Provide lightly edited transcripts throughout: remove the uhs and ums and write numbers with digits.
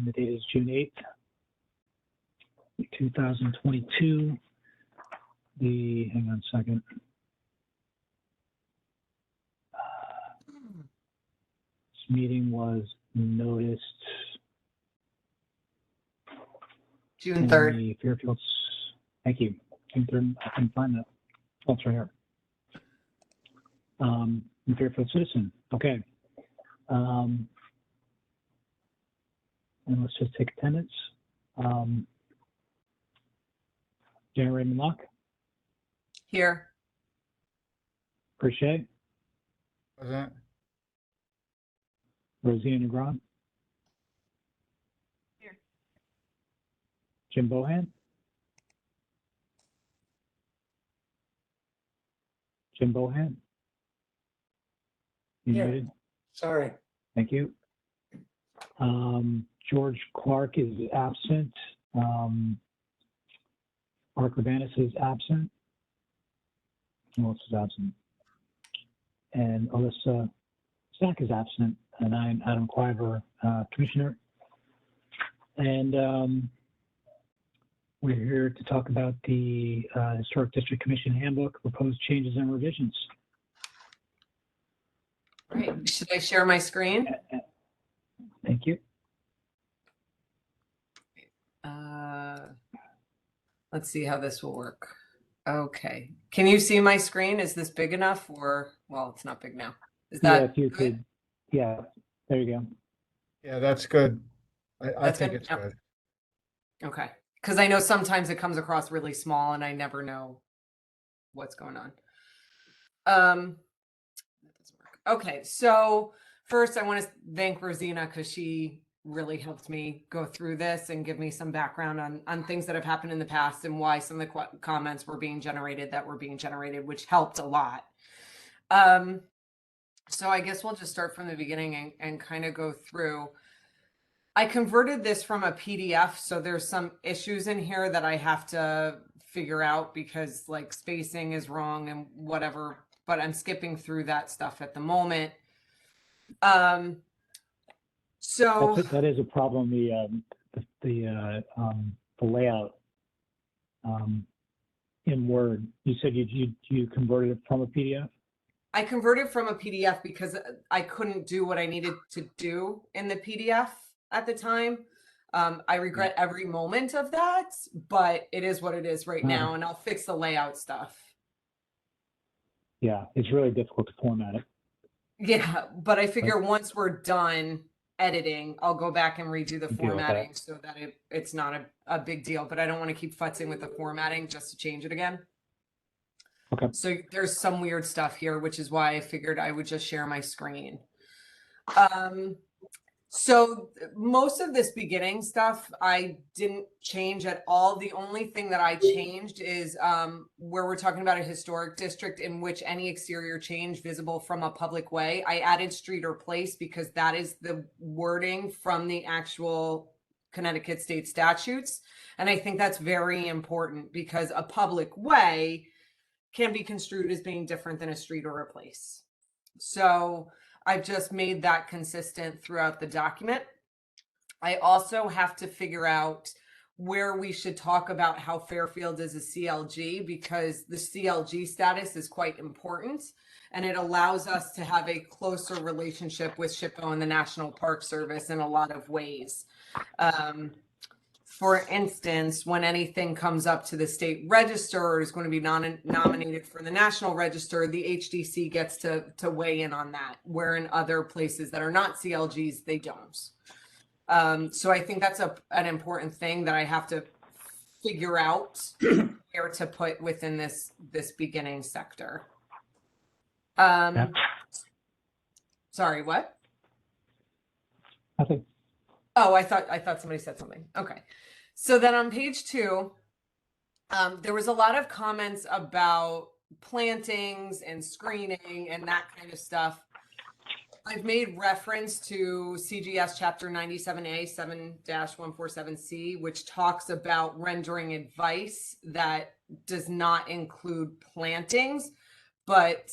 The date is June 8th, 2022. Hang on a second. This meeting was noticed June 3rd. The Fairfield, thank you. June 3rd, I can find that. Oh, it's right here. The Fairfield Citizen, okay. And let's just take attendance. Jan Raymond Locke. Here. Crochet. Present. Rosina Negron. Here. Jim Bohan. Jim Bohan. You Here. muted? Sorry. Thank you. George Clark is absent. Mark Urbanis is absent. Who else is absent? And Alyssa Stack is absent. And I'm Adam Quiver, Commissioner. And we're here to talk about the Historic District Commission Handbook, proposed changes and revisions. Great. Should I share my screen? Thank you. Let's see how this will work. Okay. Can you see my screen? Is this big enough or, well, it's not big now. Is that Yeah, if you good? could, yeah, there you go. Yeah, that's good. I That's think good? it's Yep. good. Okay. Because I know sometimes it comes across really small and I never know what's going on. That doesn't work. Okay. So first I want to thank Rosina because she really helped me go through this and give me some background on things that have happened in the past and why some of the comments were being generated, which helped a lot. So I guess we'll just start from the beginning and kind of go through. I converted this from a PDF, so there's some issues in here that I have to figure out because like spacing is wrong and whatever, but I'm skipping through that stuff at the moment. So that is a problem. The layout in Word. You said you converted it from a PDF. I converted from a PDF because I couldn't do what I needed to do in the PDF at the time. I regret every moment of that, but it is what it is right now, and I'll fix the layout stuff. Yeah, it's really difficult to format it. Yeah, but I figure once we're done editing, I'll go back and redo the formatting so that it's not a big deal, but I don't want to keep futzing with the formatting just to change it again. Okay. So there's some weird stuff here, which is why I figured I would just share my screen. So most of this beginning stuff, I didn't change at all. The only thing that I changed is where we're talking about a historic district in which any exterior change visible from a public way. I added street or place because that is the wording from the actual Connecticut state statutes. And I think that's very important because a public way can be construed as being different than a street or a place. So I've just made that consistent throughout the document. I also have to figure out where we should talk about how Fairfield is a CLG because the CLG status is quite important and it allows us to have a closer relationship with SHPO and the National Park Service in a lot of ways. For instance, when anything comes up to the state register or is going to be nominated for the national register, the HDC gets to weigh in on that, where in other places that are not CLGs, they don't. So I think that's an important thing that I have to figure out where to put within this beginning sector. Sorry, what? Nothing. Oh, I thought somebody said something. Okay. So then on page 2, there was a lot of comments about plantings and screening and that kind of stuff. I've made reference to CGS chapter 97A 7-147C, which talks about rendering advice that does not include plantings. But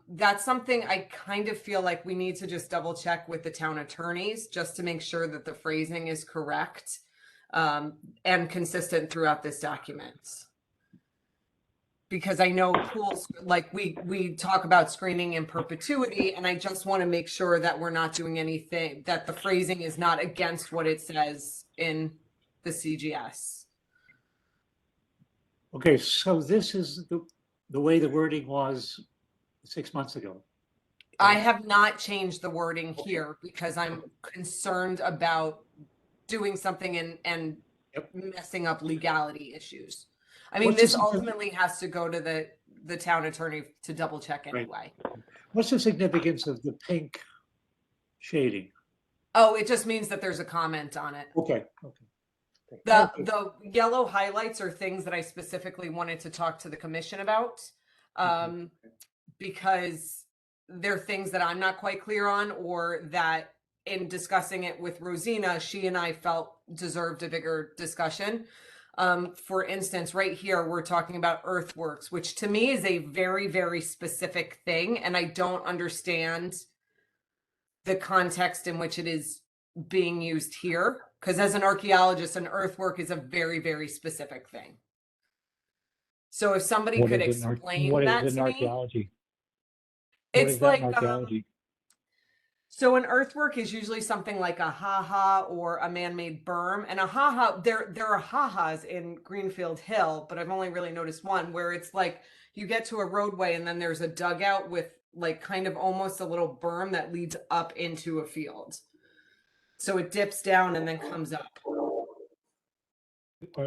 that's something I kind of feel like we need to just double check with the town attorneys just to make sure that the phrasing is correct and consistent throughout this document. Because I know pools, like we talk about screening in perpetuity, and I just want to make sure that we're not doing anything, that the phrasing is not against what it says in the CGS. Okay, so this is the way the wording was 6 months ago. I have not changed the wording here because I'm concerned about doing something and Yep. messing up legality issues. I mean, What's this the- ultimately has to go to the town attorney to double check Right. anyway. What's the significance of the pink shading? Oh, it just means that there's a comment on it. Okay, okay. The yellow highlights are things that I specifically wanted to talk to the commission about, because they're things that I'm not quite clear on, or that in discussing it with Rosina, she and I felt deserved a bigger discussion. For instance, right here, we're talking about earthworks, which to me is a very, very specific thing. And I don't understand the context in which it is being used here. Because as an archaeologist, an earthwork is a very, very specific thing. So if somebody What could is it in explain what that is it in to me, archaeology? What it's is that like, in archaeology? so an earthwork is usually something like a ha-ha or a man-made berm. And a ha-ha, there are ha-has in Greenfield Hill, but I've only really noticed one where it's like you get to a roadway and then there's a dugout with like kind of almost a little berm that leads up into a field. So it dips down and then comes up. Or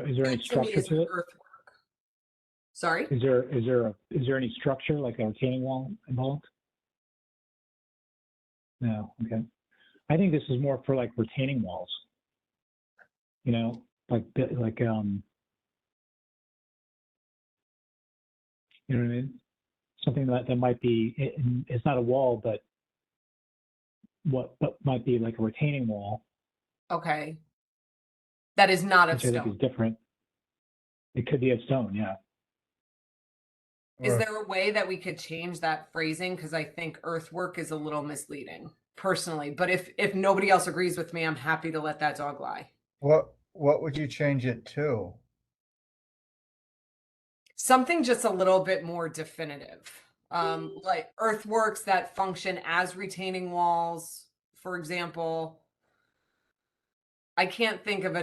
is there any That to me structure is an to it? earthwork. Sorry? Is there any structure like a retaining wall involved? No. Okay. I think this is more for like retaining walls. You know, like you know what I mean? Something that might be it's not a wall, but what might be like a retaining wall, Okay. That is not of which I think is stone. different. It could be of stone, yeah. Is Or- there a way that we could change that phrasing? Because I think earthwork is a little misleading personally. But if nobody else agrees with me, I'm happy to let that dog lie. What would you change it to? Something just a little bit more definitive. Like earthworks that function as retaining walls, for example. I can't think of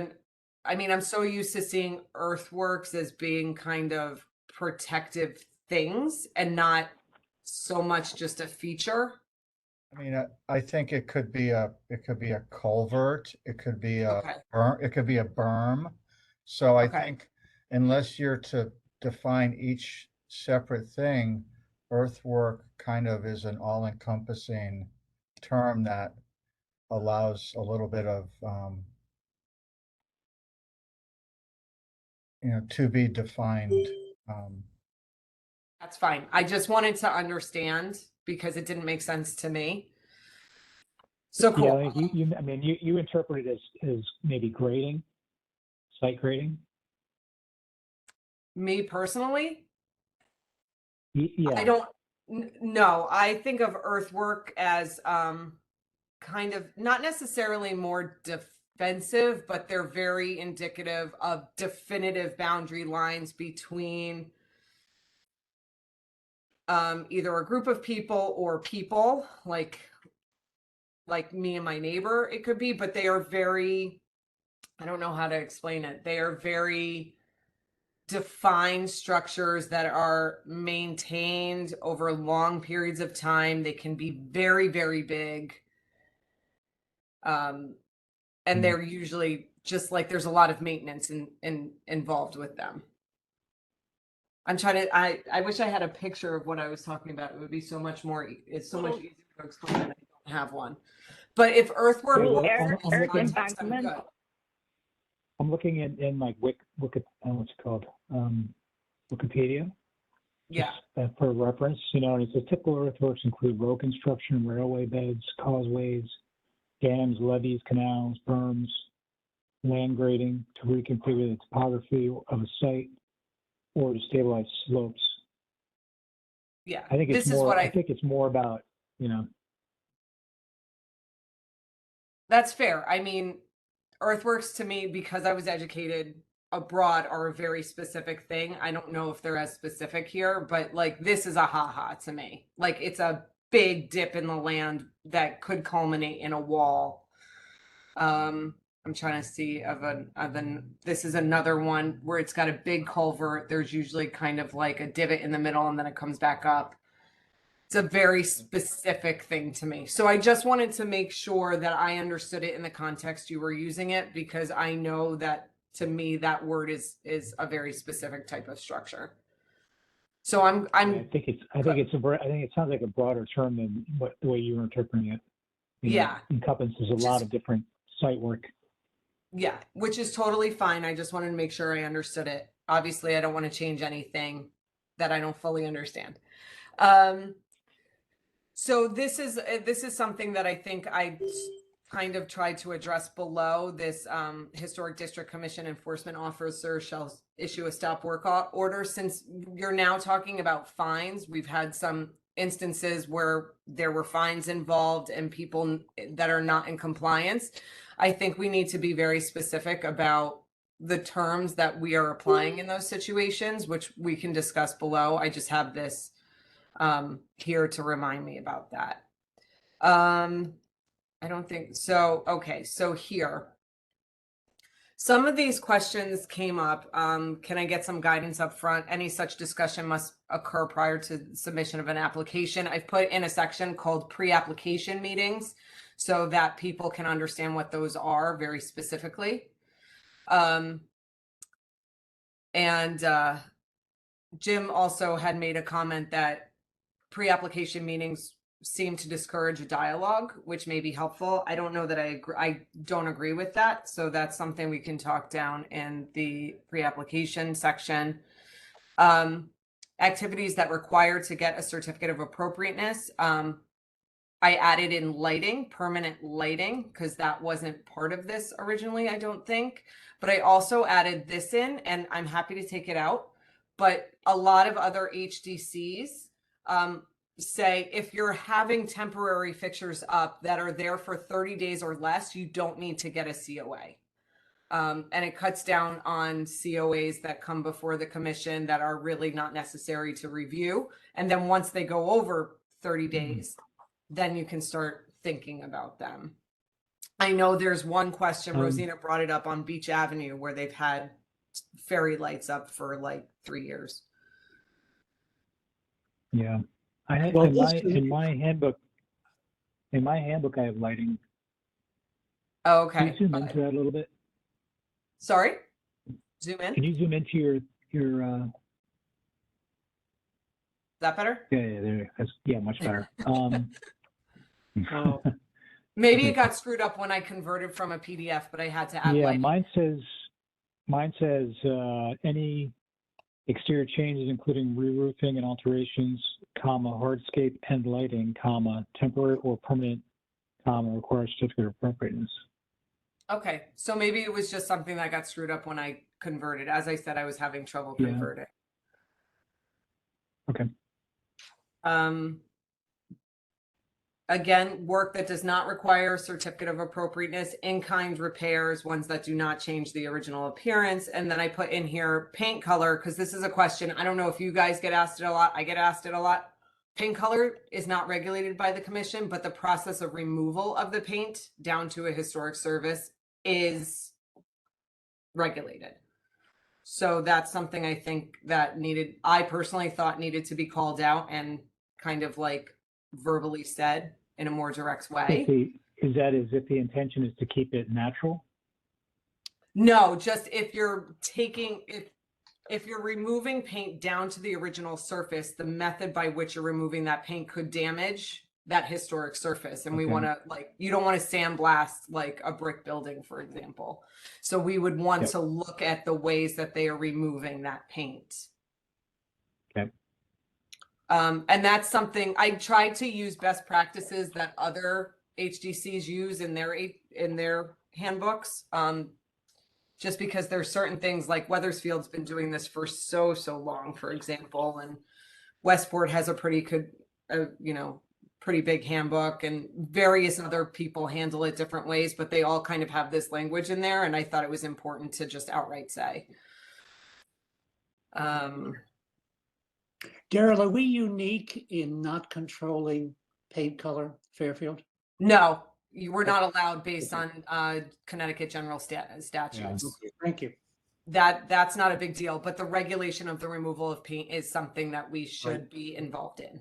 I mean, I'm so used to seeing earthworks as being kind of protective things and not so much just a feature. I mean, I think it could be a culvert, it could be a Okay. it could be a berm. So I Okay. think unless you're to define each separate thing, earthwork kind of is an all-encompassing term that allows a little bit of to be defined. That's fine. I just wanted to understand because it didn't make sense to me. So cool. Yeah, like I mean, you interpret it as maybe grading, site grading. Me personally, Yeah. I don't no, I think of earthwork as kind of not necessarily more defensive, but they're very indicative of definitive boundary lines between either a group of people or people like me and my neighbor, it could be, but they are very, I don't know how to explain it. They are very defined structures that are maintained over long periods of time. They can be very, very big. And they're usually just like there's a lot of maintenance involved with them. I'm trying to, I wish I had a picture of what I was talking about. It would be so much more, it's so much easier to explain, and I don't have one. But if earthwork Well, belongs I'm- in I'm this looking- context, I'm good. I'm looking in like what's it called? Wikipedia. Yeah. Just, for reference, you know, and it says typical earthworks include road construction, railway beds, causeways, dams, levees, canals, berms, land grading to reconfigure the topography of a site or to stabilize slopes. Yeah, I think it's this is more, what I think it's more about, you know, that's fair. I mean, earthworks to me, because I was educated abroad, are a very specific thing. I don't know if they're as specific here, but like this is a haha to me. Like it's a big dip in the land that could culminate in a wall. I'm trying to see this is another one where it's got a big culvert. There's usually kind of like a divot in the middle and then it comes back up. It's a very specific thing to me. So I just wanted to make sure that I understood it in the context you were using it, because I know that to me that word is a very specific type of structure. So I think it sounds like a broader term than the way you were interpreting it. You know, yeah, encompasses a lot of different site work. yeah, which is totally fine. I just wanted to make sure I understood it. Obviously, I don't want to change anything that I don't fully understand. So this is something that I think I kind of tried to address below. This Historic District Commission enforcement officer shall issue a stop work order. Since you're now talking about fines, we've had some instances where there were fines involved and people that are not in compliance. I think we need to be very specific about the terms that we are applying in those situations, which we can discuss below. I just have this here to remind me about that. I don't think so. Okay, so here, some of these questions came up. Can I get some guidance up front? Any such discussion must occur prior to submission of an application. I've put in a section called pre-application meetings so that people can understand what those are very specifically. Jim also had made a comment that pre-application meetings seem to discourage a dialogue, which may be helpful. I don't know that I don't agree with that. So that's something we can talk down in the pre-application section. Activities that require to get a certificate of appropriateness. I added in lighting, permanent lighting, because that wasn't part of this originally, I don't think. But I also added this in, and I'm happy to take it out. But a lot of other HDCs say if you're having temporary fixtures up that are there for 30 days or less, you don't need to get a COA. And it cuts down on COAs that come before the commission that are really not necessary to review. And then once they go over 30 days, then you can start thinking about them. I know there's one question, Rosina brought it up on Beach Avenue, where they've had fairy lights up for like 3 years. Yeah. Well, in my handbook, I have lighting. Oh, okay. Can you zoom into that a little bit? Sorry? Zoom in? Can you zoom into your Is that better? yeah, much better. Maybe it got screwed up when I converted from a PDF, but I had to add lighting. Mine says any exterior changes, including re-roofing and alterations, hardscape and lighting, temporary or permanent, requires certificate of appropriateness. Okay, so maybe it was just something that got screwed up when I converted. As I said, I was having trouble converting. Okay. Again, work that does not require a certificate of appropriateness, in-kind repairs, ones that do not change the original appearance. And then I put in here paint color, because this is a question. I don't know if you guys get asked it a lot. I get asked it a lot. Paint color is not regulated by the commission, but the process of removal of the paint down to a historic service is regulated. So that's something I think that I personally thought needed to be called out and kind of like verbally said in a more direct way. Is that as if the intention is to keep it natural? No, just if you're removing paint down to the original surface, the method by which you're removing that paint could damage that historic surface. And we want to, like, you don't want to sandblast like a brick building, for example. So we would want to look at the ways that they are removing that paint. Okay. And that's something I tried to use best practices that other HDCs use in their handbooks. Just because there's certain things like Weathersfield's been doing this for so long, for example, and Westport has a pretty good, pretty big handbook, and various other people handle it different ways, but they all kind of have this language in there. And I thought it was important to just outright say. Daryl, are we unique in not controlling paint color, Fairfield? No, you were not allowed based on Connecticut general statutes. Okay, thank you. That's not a big deal, but the regulation of the removal of paint is something that we should be involved in.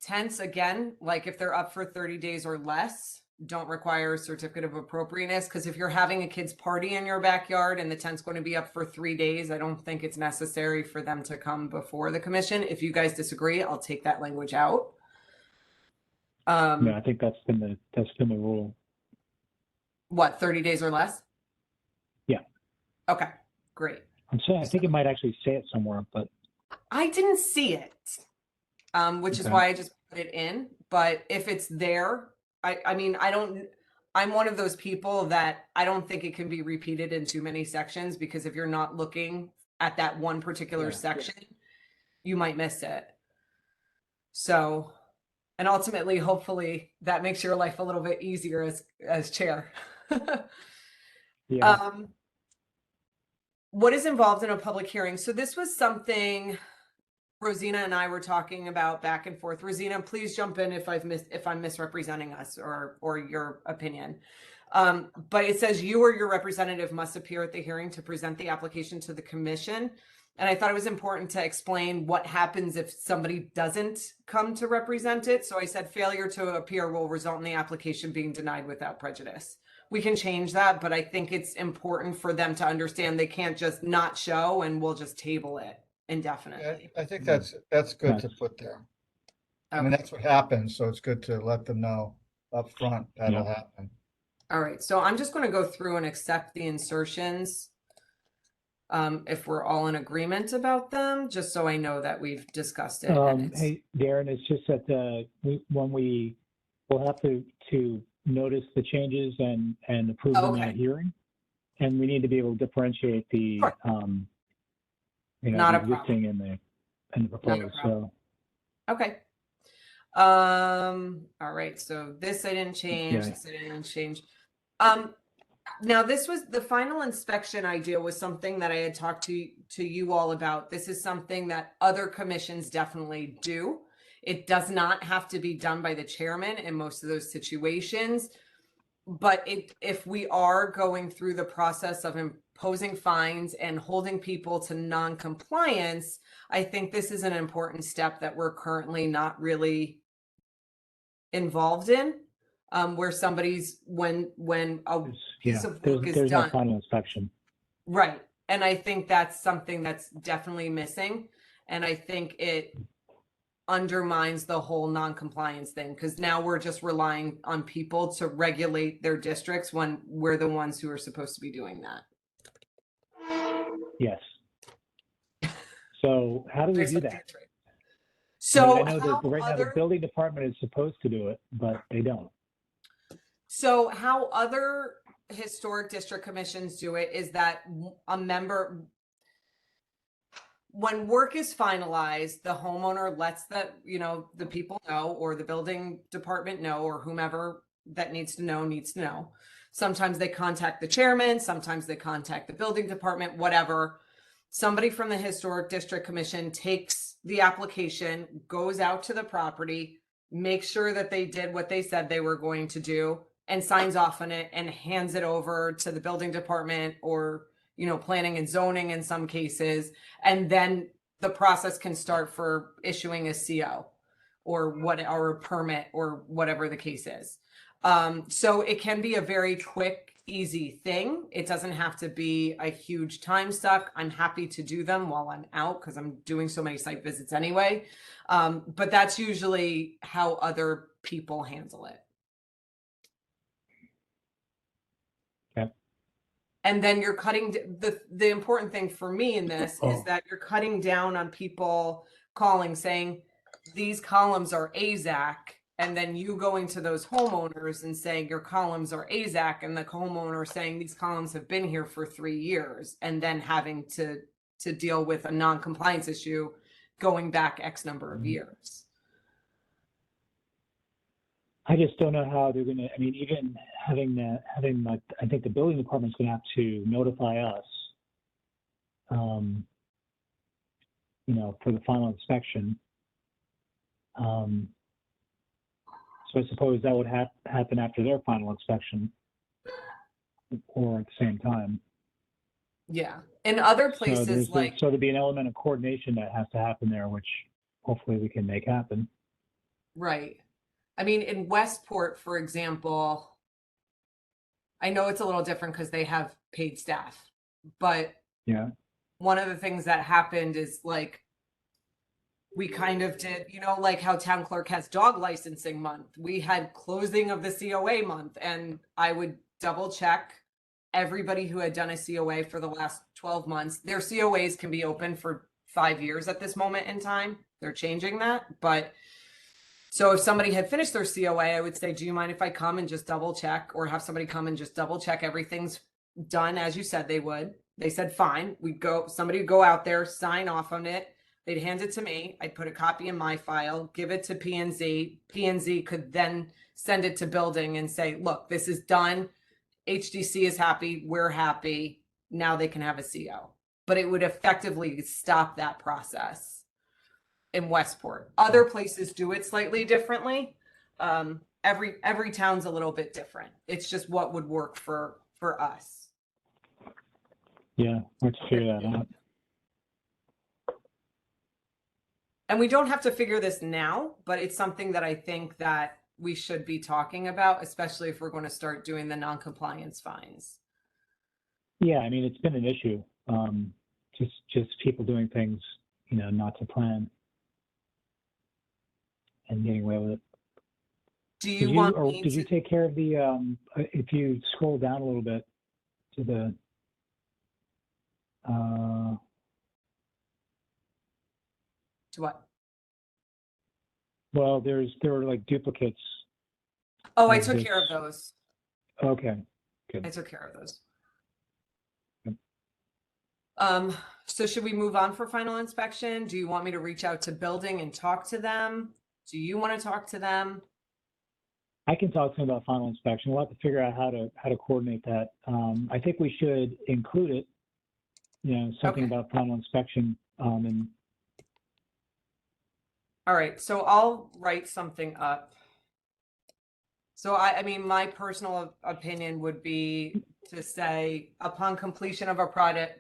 Tents, again, like if they're up for 30 days or less, don't require a certificate of appropriateness, because if you're having a kid's party in your backyard and the tent's going to be up for 3 days, I don't think it's necessary for them to come before the commission. If you guys disagree, I'll take that language out. Yeah, I think that's been the rule. What, 30 days or less? Yeah. Okay, great. I'm saying, I think it might actually say it somewhere, but I didn't see it, which is Okay. why I just put it in. But if it's there, I'm one of those people that I don't think it can be repeated in too many sections, because if you're not looking at that one particular section, you might miss it. So, and ultimately, hopefully that makes your life a little bit easier as chair. yeah. What is involved in a public hearing? So this was something Rosina and I were talking about back and forth. Rosina, please jump in if I'm misrepresenting us or your opinion. But it says you or your representative must appear at the hearing to present the application to the commission. And I thought it was important to explain what happens if somebody doesn't come to represent it. So I said failure to appear will result in the application being denied without prejudice. We can change that, but I think it's important for them to understand they can't just not show and we'll just table it indefinitely. I think that's good to put there. I mean, Okay. that's what happens, so it's good to let them know up front that'll happen. All right, so I'm just going to go through and accept the insertions if we're all in agreement about them, just so I know that we've discussed it. Hey, Darren, it's just that we'll have to notice the changes and approve them at hearing, and we need to be able to differentiate the Not the a problem. existing and the proposed. So okay. All right, so this I didn't change. Okay. This I didn't change. Now this was the final inspection idea was something that I had talked to you all about. This is something that other commissions definitely do. It does not have to be done by the chairman in most of those situations. But if we are going through the process of imposing fines and holding people to non-compliance, I think this is an important step that we're currently not really involved in, where somebody's when a piece of work is there's done. no final inspection. Right. And I think that's something that's definitely missing. And I think it undermines the whole non-compliance thing, because now we're just relying on people to regulate their districts when we're the ones who are supposed to be doing that. Yes. So how do we do that? So I know that right now the building department is supposed to do it, but they don't. So how other historic district commissions do it is that a member, when work is finalized, the homeowner lets the people know, or the building department know, or whomever that needs to know. Sometimes they contact the chairman, sometimes they contact the building department, whatever. Somebody from the historic district commission takes the application, goes out to the property, makes sure that they did what they said they were going to do, and signs off on it and hands it over to the building department or planning and zoning in some cases. And then the process can start for issuing a CO or a permit or whatever the case is. So it can be a very quick, easy thing. It doesn't have to be a huge time suck. I'm happy to do them while I'm out because I'm doing so many site visits anyway. But that's usually how other people handle it. And then you're cutting the important thing for me in this is that you're cutting down on people calling saying these columns are AZAC, and then you going to those homeowners and saying your columns are AZAC, and the homeowner saying these columns have been here for 3 years, and then having to to deal with a non-compliance issue going back X number of years. I just don't know how they're going to, I mean, even having like, I think the building department's going to have to notify us, for the final inspection. So I suppose that would happen after their final inspection or at the same time. Yeah. In other So places, so there'd be an element of coordination that has to happen there, which hopefully we can make happen. right. I mean, in Westport, for example, I know it's a little different because they have paid staff, but Yeah. one of the things that happened is like, we kind of did, like how town clerk has dog licensing month. We had closing of the COA month, and I would double check everybody who had done a COA for the last 12 months. Their COAs can be open for 5 years at this moment in time. They're changing that. But so if somebody had finished their COA, I would say, do you mind if I come and just double check, or have somebody come and just double check everything's done as you said they would? They said, fine. Somebody would go out there, sign off on it. They'd hand it to me. I'd put a copy in my file, give it to P&Z. P&Z could then send it to building and say, look, this is done. HDC is happy. We're happy. Now they can have a CO. But it would effectively stop that process in Westport. Other places do it slightly differently. Every town's a little bit different. It's just what would work for us. Yeah, let's figure that out. And we don't have to figure this now, but it's something that I think that we should be talking about, especially if we're going to start doing the non-compliance fines. Yeah, I mean, it's been an issue. Just people doing things, not to plan and getting away with it. Do you want me did you take care of the, if you scroll down a little bit to the, to what? well, there were like duplicates. Oh, I took care of those. Okay, good. I took care of those. Yep. So should we move on for final inspection? Do you want me to reach out to building and talk to them? Do you want to talk to them? I can talk to them about final inspection. We'll have to figure out how to coordinate that. I think we should include it, something Okay. about final inspection. And All right, so I'll write something up. So I mean, my personal opinion would be to say, upon completion of a project,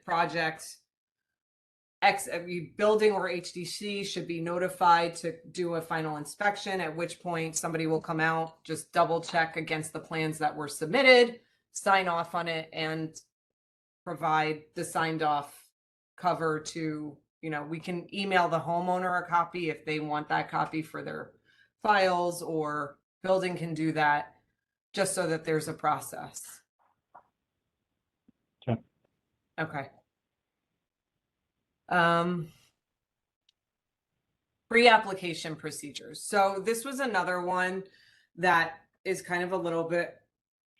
building or HDC should be notified to do a final inspection, at which point somebody will come out, just double check against the plans that were submitted, sign off on it, and provide the signed off cover to, we can email the homeowner a copy if they want that copy for their files, or building can do that, just so that there's a process. Sure. Okay. Pre-application procedures. So this was another one that is kind of a little bit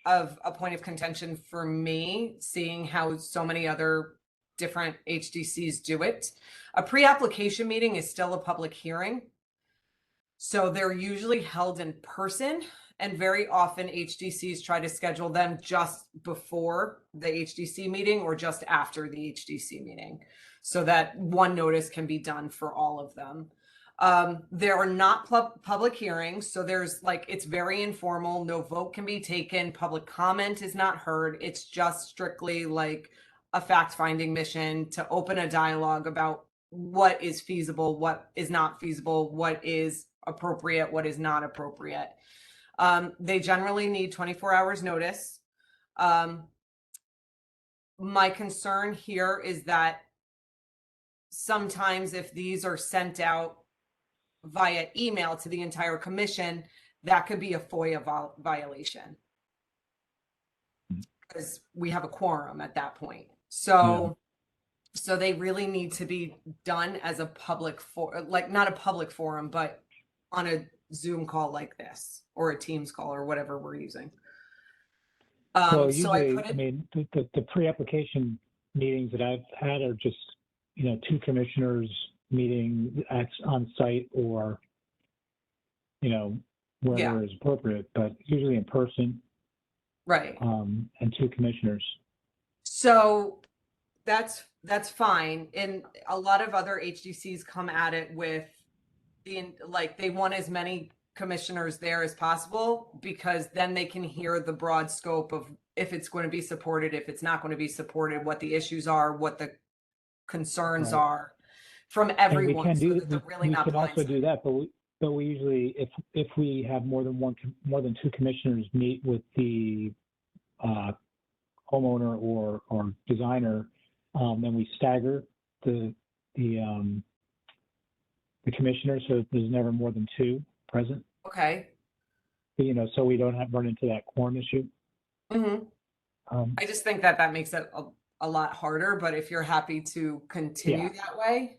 of a point of contention for me, seeing how so many other different HDCs do it. A pre-application meeting is still a public hearing. So they're usually held in person, and very often HDCs try to schedule them just before the HDC meeting or just after the HDC meeting, so that one notice can be done for all of them. There are not public hearings, so it's very informal. No vote can be taken. Public comment is not heard. It's just strictly like a fact-finding mission to open a dialogue about what is feasible, what is not feasible, what is appropriate, what is not appropriate. They generally need 24 hours notice. My concern here is that sometimes if these are sent out via email to the entire commission, that could be a FOIA violation, because we have a quorum at that point. So they really need to be done as a public not a public forum, but on a Zoom call like this, or a Teams call, or whatever we're using. well, So usually, the pre-application meetings that I've had are just two commissioners meeting on site or, wherever is appropriate, but usually in person, Right. and two commissioners. So that's fine. And a lot of other HDCs come at it with they want as many commissioners there as possible, because then they can hear the broad scope of if it's going to be supported, if it's not going to be supported, what the issues are, what the concerns Right. are from And everyone. we can so do that they're really we not can also do blindsided. that, but we usually, if we have more than two commissioners meet with the homeowner or designer, then we stagger the commissioners, so there's never more than two present. Okay. So we don't run into that quorum issue. Mm-hmm. I just think that makes it a lot harder, but if you're happy to continue that way.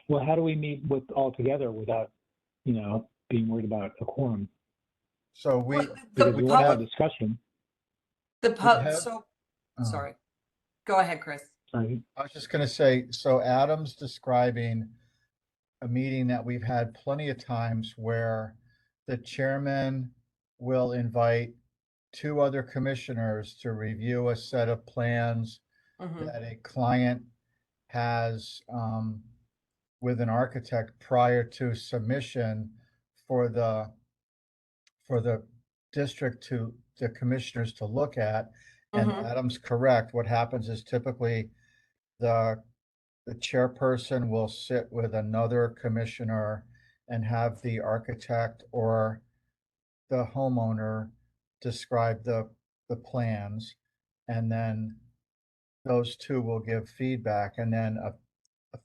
Well, how do we meet with all together without, being worried about a quorum? So we, Well, Because we we want to have have, discussion. Sorry. Go ahead, Chris. Sorry. I was just gonna say, so Adam's describing a meeting that we've had plenty of times where the chairman will invite two other commissioners to review a set of plans Mhm. that a client has with an architect prior to submission for the district to the commissioners to look at. And Mhm. Adam's correct. What happens is typically the chairperson will sit with another commissioner and have the architect or the homeowner describe the plans, and then those two will give feedback, and then a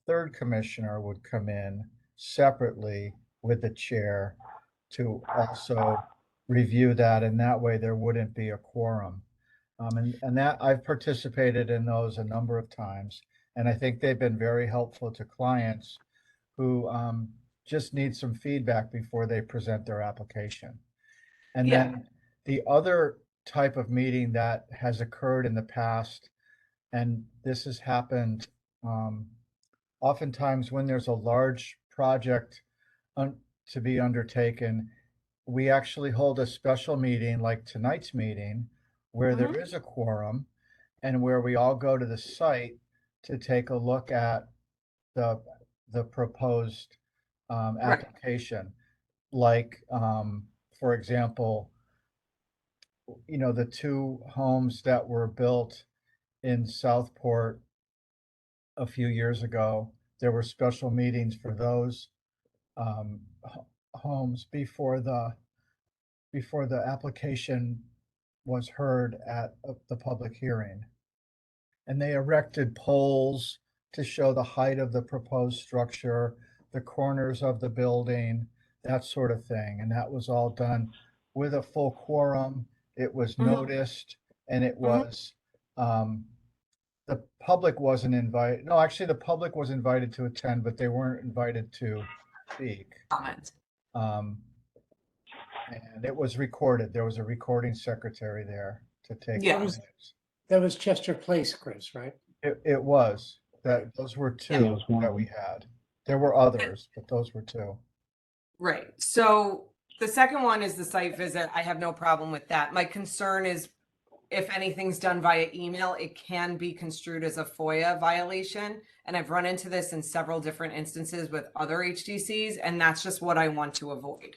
third commissioner would come in separately with the chair to also review that, and that way there wouldn't be a quorum. And that I've participated in those a number of times, and I think they've been very helpful to clients who just need some feedback before they present their application. And Yeah. then the other type of meeting that has occurred in the past, and this has happened oftentimes when there's a large project to be undertaken, we actually hold a special meeting like tonight's meeting where there Mhm. is a quorum and where we all go to the site to take a look at the proposed Right. application. Like, for example, the two homes that were built in Southport a few years ago, there were special meetings for those homes before the application was heard at the public hearing. And they erected poles to show the height of the proposed structure, the corners of the building, that sort of thing. And that was all done with a full quorum. It was Mhm. noticed, and it was, the public wasn't invited. No, actually, the public was invited to attend, but they weren't invited to speak. Comment. And it was recorded. There was a recording secretary there to take Yeah. minutes. That was Chester Place, Chris, right? It was, those were Yeah, it two was one that of we them. had. There were others, but those were two. Right. So the second one is the site visit. I have no problem with that. My concern is if anything's done via email, it can be construed as a FOIA violation. And I've run into this in several different instances with other HDCs, and that's just what I want to avoid.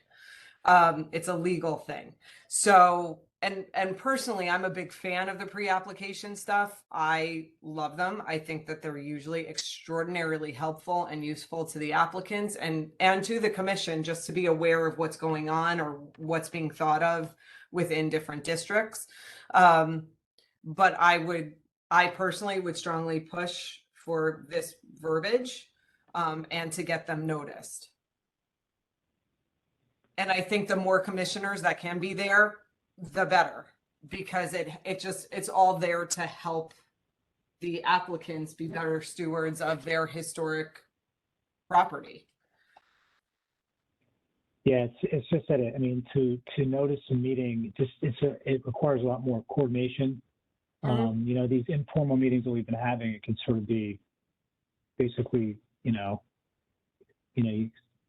It's a legal thing. So, and personally, I'm a big fan of the pre-application stuff. I love them. I think that they're usually extraordinarily helpful and useful to the applicants and to the commission, just to be aware of what's going on or what's being thought of within different districts. But I personally would strongly push for this verbiage, and to get them noticed. And I think the more commissioners that can be there, the better, because it's all there to help the applicants be better stewards of their historic property. Yeah, it's just that, to notice a meeting, it requires a lot more coordination. Mhm. These informal meetings that we've been having, it can sort of be, basically,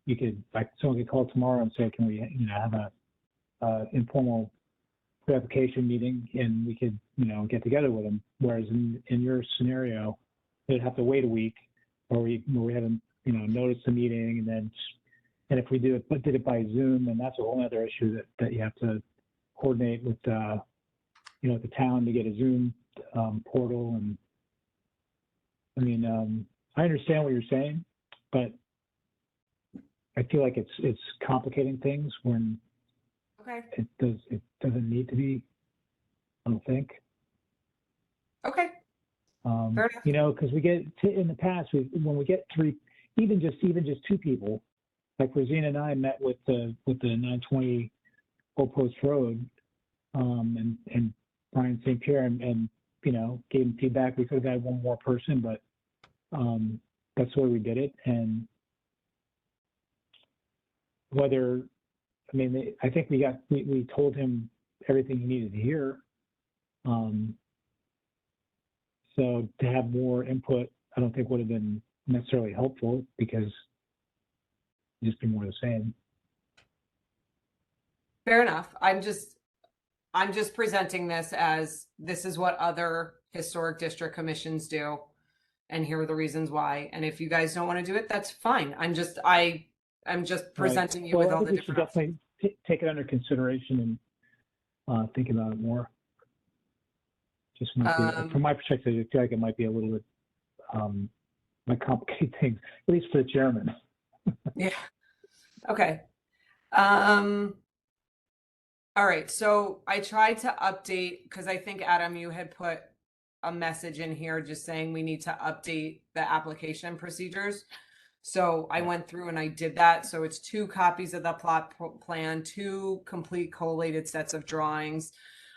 you could, like, someone could call tomorrow and say, can we, have a informal pre-application meeting, and we could, get together with them. Whereas in your scenario, they'd have to wait a week, or we haven't, noticed the meeting, and if we did it by Zoom, then that's a whole other issue that you have to coordinate with, the town to get a Zoom portal. And I mean, I understand what you're saying, but I feel like it's complicating things when Okay. it doesn't need to be, I don't think. Okay. Fair enough. Because we get in the past, when we get three, even just two people, like Rosina and I met with the 920 Old Post Road, and Brian St. Pierre, and gave him feedback. We could have had one more person, but that's the way we did it. And I think we told him everything he needed to hear. So to have more input, I don't think would have been necessarily helpful, because it'd just be more the same. Fair enough. I'm just presenting this as this is what other historic district commissions do, and here are the reasons why. And if you guys don't want to do it, that's fine. I'm just presenting you with all the different options. Definitely take it under consideration and think about it more. Just might be, from my perspective, I feel like it might be a little bit might complicate things, at least for the chairman. Yeah. Okay. All right. So I tried to update, because I think, Adam, you had put a message in here just saying we need to update the application procedures. So I went through and I did that. So it's 2 copies of the plot plan, 2 complete collated sets of drawings.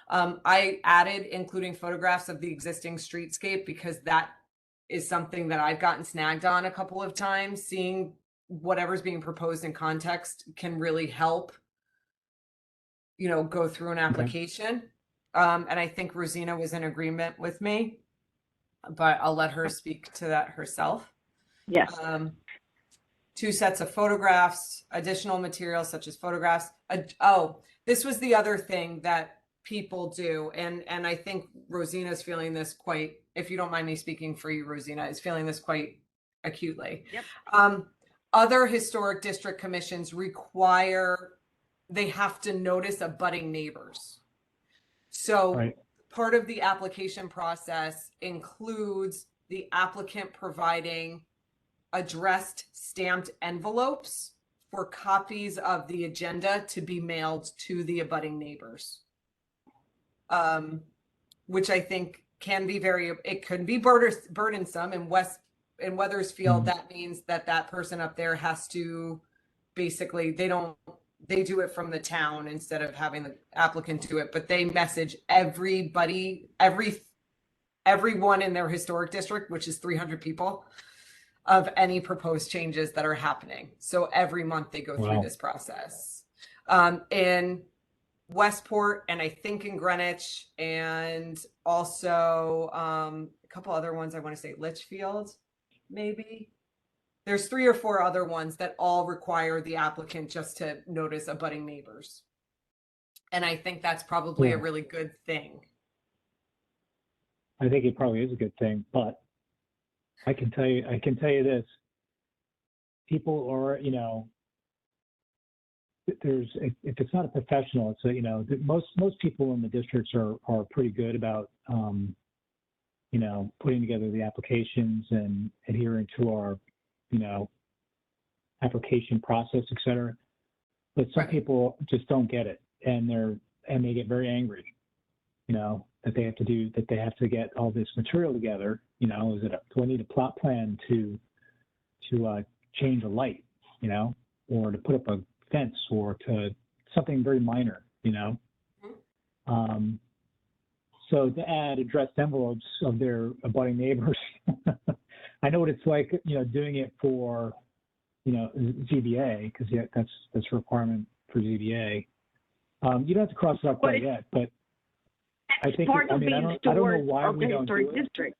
I added including photographs of the existing streetscape, because that is something that I've gotten snagged on a couple of times. Seeing whatever's being proposed in context can really help, go through an application. And I think Rosina was in agreement with me, but I'll let her speak to that herself. Yes. 2 sets of photographs, additional materials such as photographs. This was the other thing that people do, and I think Rosina's feeling this quite, if you don't mind me speaking for you, Rosina is feeling this quite acutely. Yep. Other historic district commissions they have to notice abutting neighbors. So Right. Part of the application process includes the applicant providing addressed stamped envelopes for copies of the agenda to be mailed to the abutting neighbors. Which I think can be it could be burdensome. In Weathersfield, that means that person up there has to basically, they do it from the town instead of having the applicant do it, but they message everybody, everyone in their historic district, which is 300 people, of any proposed changes that are happening. So every month they go through this process. In Westport, and I think in Greenwich, and also a couple other ones, I want to say Litchfield, maybe. There's 3 or 4 other ones that all require the applicant just to notice abutting neighbors. And I think that's probably a really good thing. I think it probably is a good thing, but I can tell you this: people are, if it's not a professional, it's most people in the districts are pretty good about, putting together the applications and adhering to our, application process, et cetera. But some people just don't get it, and they get very angry, that they have to get all this material together. Do I need a plot plan to change a light, or to put up a fence, or to something very minor, So to add addressed envelopes of their abutting neighbors, I know what it's like, doing it for, ZBA, because that's a requirement for ZBA. You don't have to cross it off quite yet, but I think, I don't know why we don't do it. District.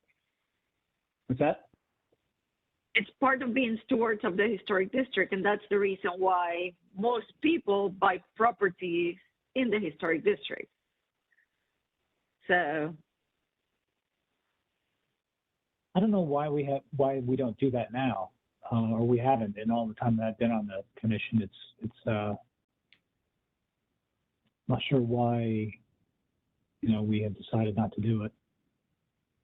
What's that? it's part of being stewards of the historic district, and that's the reason why most people buy properties in the historic district. So I don't know why we don't do that now, or we haven't. And all the time that I've been on the commission, it's not sure why, we have decided not to do it.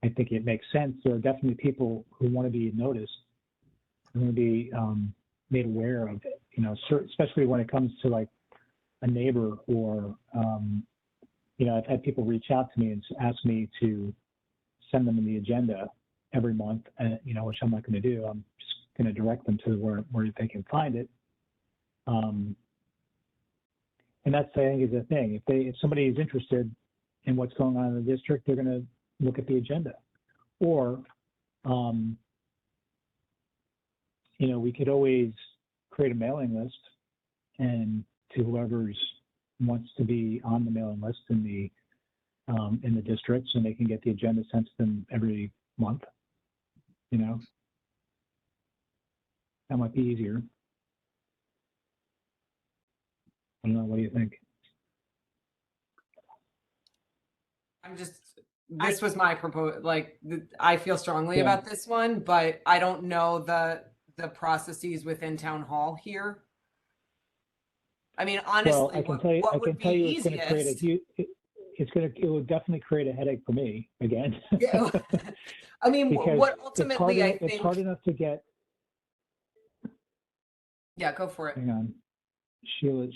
I think it makes sense. There are definitely people who want to be noticed, who want to be made aware of it, especially when it comes to like a neighbor or, I've had people reach out to me and ask me to send them in the agenda every month, and which I'm not going to do. I'm just going to direct them to where they can find it. And that's, I think, is the thing. If somebody is interested in what's going on in the district, they're going to look at the agenda. Or, we could always create a mailing list, and to whoever's wants to be on the mailing list in the districts, and they can get the agenda sent to them every month. That might be easier. I don't know. What do you think? This was my proposal. I feel strongly about this one, but I don't know the processes within town hall here. I mean, honestly, Well, I can tell you, easiest? it will definitely create a headache for me again. Yeah. I mean, because what ultimately it's hard enough to get. Yeah, go for it. Hang on, Sheila's.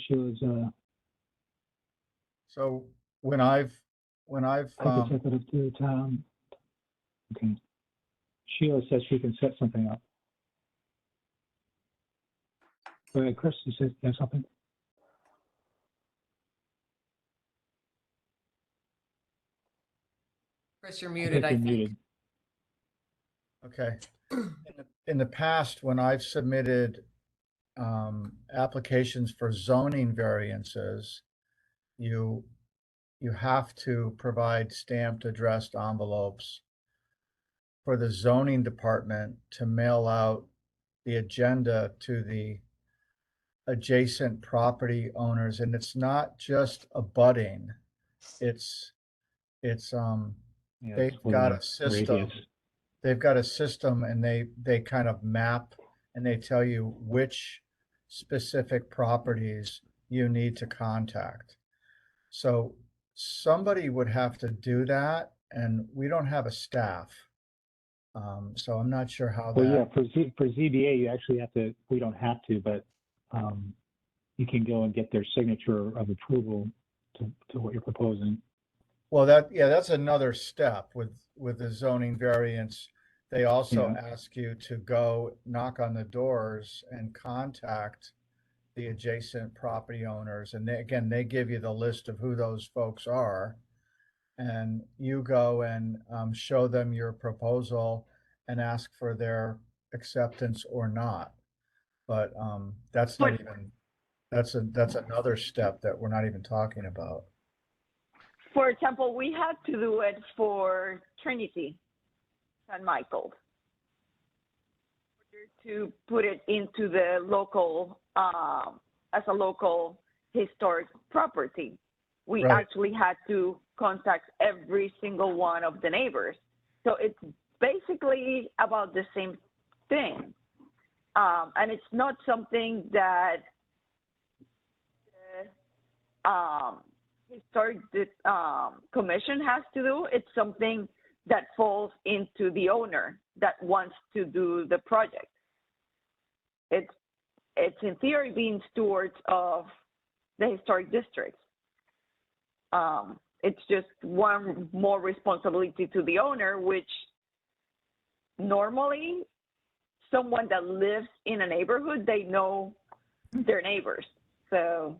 So when I've I can set that up to the town. Okay. Sheila says she can set something up. Go ahead, Chris. You said you have something. Chris, you're muted. I think. Muted. Okay. In the past, when I've submitted applications for zoning variances, you have to provide stamped addressed envelopes for the zoning department to mail out the agenda to the adjacent property owners. And it's not just abutting, it's Yeah, they've got a system. Radius. They've got a system, and they kind of map, and they tell you which specific properties you need to contact. So somebody would have to do that, and we don't have a staff. So I'm not sure how Well, that. yeah, for ZBA, you actually have to. We don't have to, but you can go and get their signature of approval to what you're proposing. Well, that's another step with the zoning variance. They also ask you to go knock on the doors and contact the adjacent property owners. And they give you the list of who those folks are. And you go and show them your proposal and ask for their acceptance or not. But that's not even, that's another step that we're not even talking about. for example, we had to do it for Trinity, St. Michael's, to put it into the local, as a local historic property. We actually had to contact every single one of the neighbors. So it's basically about the same thing. And it's not something that the historic commission has to do. It's something that falls into the owner that wants to do the project. It's in theory being stewards of the historic districts. It's just one more responsibility to the owner, which normally someone that lives in a neighborhood, they know their neighbors. So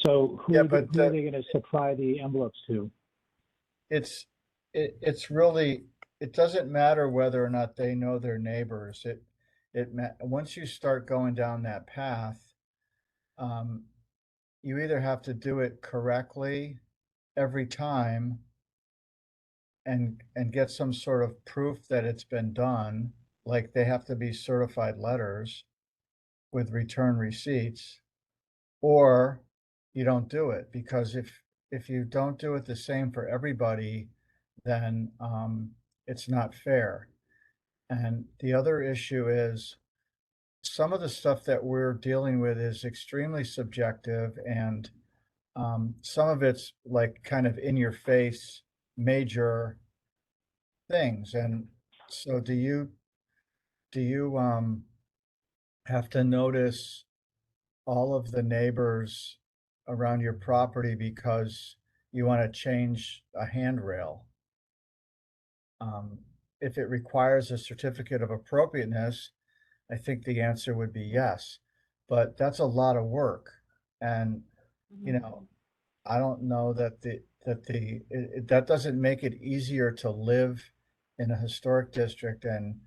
who are they going to supply the envelopes to? It's really, it doesn't matter whether or not they know their neighbors. Once you start going down that path, you either have to do it correctly every time and get some sort of proof that it's been done, like they have to be certified letters with return receipts, or you don't do it, because if you don't do it the same for everybody, then it's not fair. And the other issue is some of the stuff that we're dealing with is extremely subjective, and some of it's like kind of in your face major things. And so do you have to notice all of the neighbors around your property because you want to change a handrail? Um, if it requires a certificate of appropriateness, I think the answer would be yes, but that's a lot of work. And, you know, I don't know that that doesn't make it easier to live in a historic district and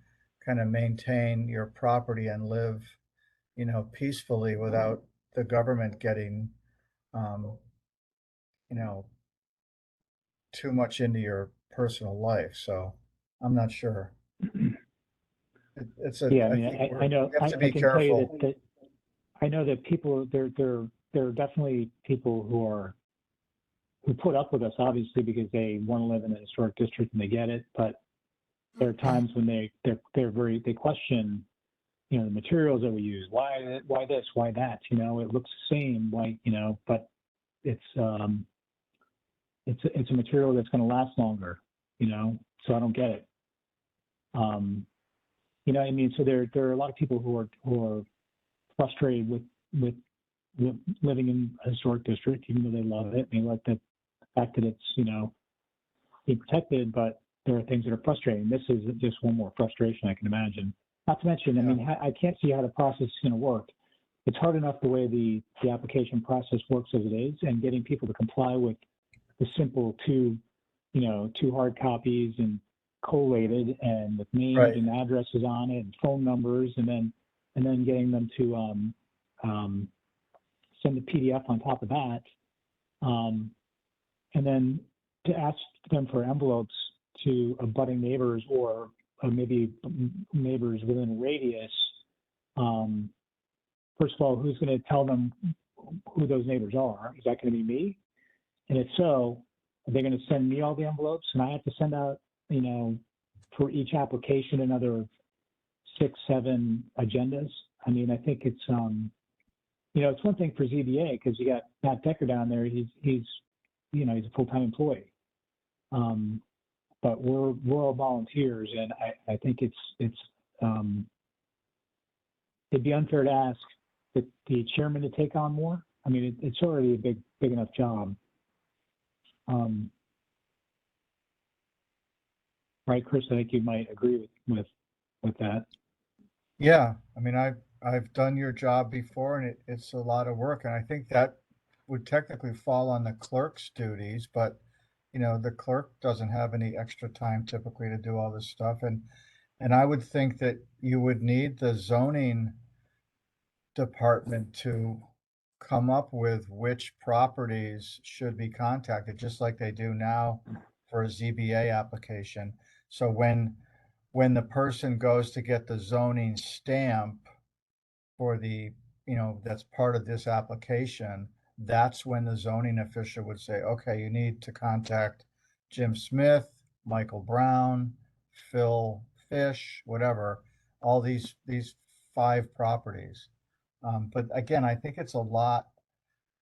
kind of maintain your property and live, peacefully without the government getting, um, you know, too much into your personal life. So I'm not sure. Yeah, I I mean, think I know, we have to I be can tell you careful. that I know that people, there are definitely people who put up with us, obviously, because they want to live in a historic district and they get it. But there are times when they question, the materials that we use. Why this? Why that? It looks the same. Why, but it's a material that's going to last longer. So I don't get it. I mean, so there are a lot of people who are frustrated with living in a historic district, even though they love it. They like the fact that it's, being protected, but there are things that are frustrating. This is just one more frustration I can imagine. Not to mention, I mean, I can't see how the process is going to work. It's hard enough the way the application process works as it is, and getting people to comply with the simple two hard copies and collated and with names Right. and addresses on it and phone numbers, and then getting them to send the PDF on top of that, and then to ask them for envelopes to abutting neighbors or maybe neighbors within a radius. First of all, who's going to tell them who those neighbors are? Is that going to be me? And if so, are they going to send me all the envelopes and I have to send out, for each application another 6, 7 agendas? I mean, I think it's, it's one thing for ZBA because you got Matt Decker down there. He's a full-time employee. But we're all volunteers, and I think it'd be unfair to ask the chairman to take on more. I mean, it's already a big enough job. Right, Chris? I think you might agree with that. Yeah, I mean, I've done your job before, and it's a lot of work, and I think that would technically fall on the clerk's duties, but the clerk doesn't have any extra time typically to do all this stuff, and I would think that you would need the zoning department to come up with which properties should be contacted, just like they do now for a ZBA application. So when the person goes to get the zoning stamp for the, that's part of this application, that's when the zoning official would say, okay, you need to contact Jim Smith, Michael Brown, Phil Fish, whatever, all these 5 properties. But again, I think it's a lot.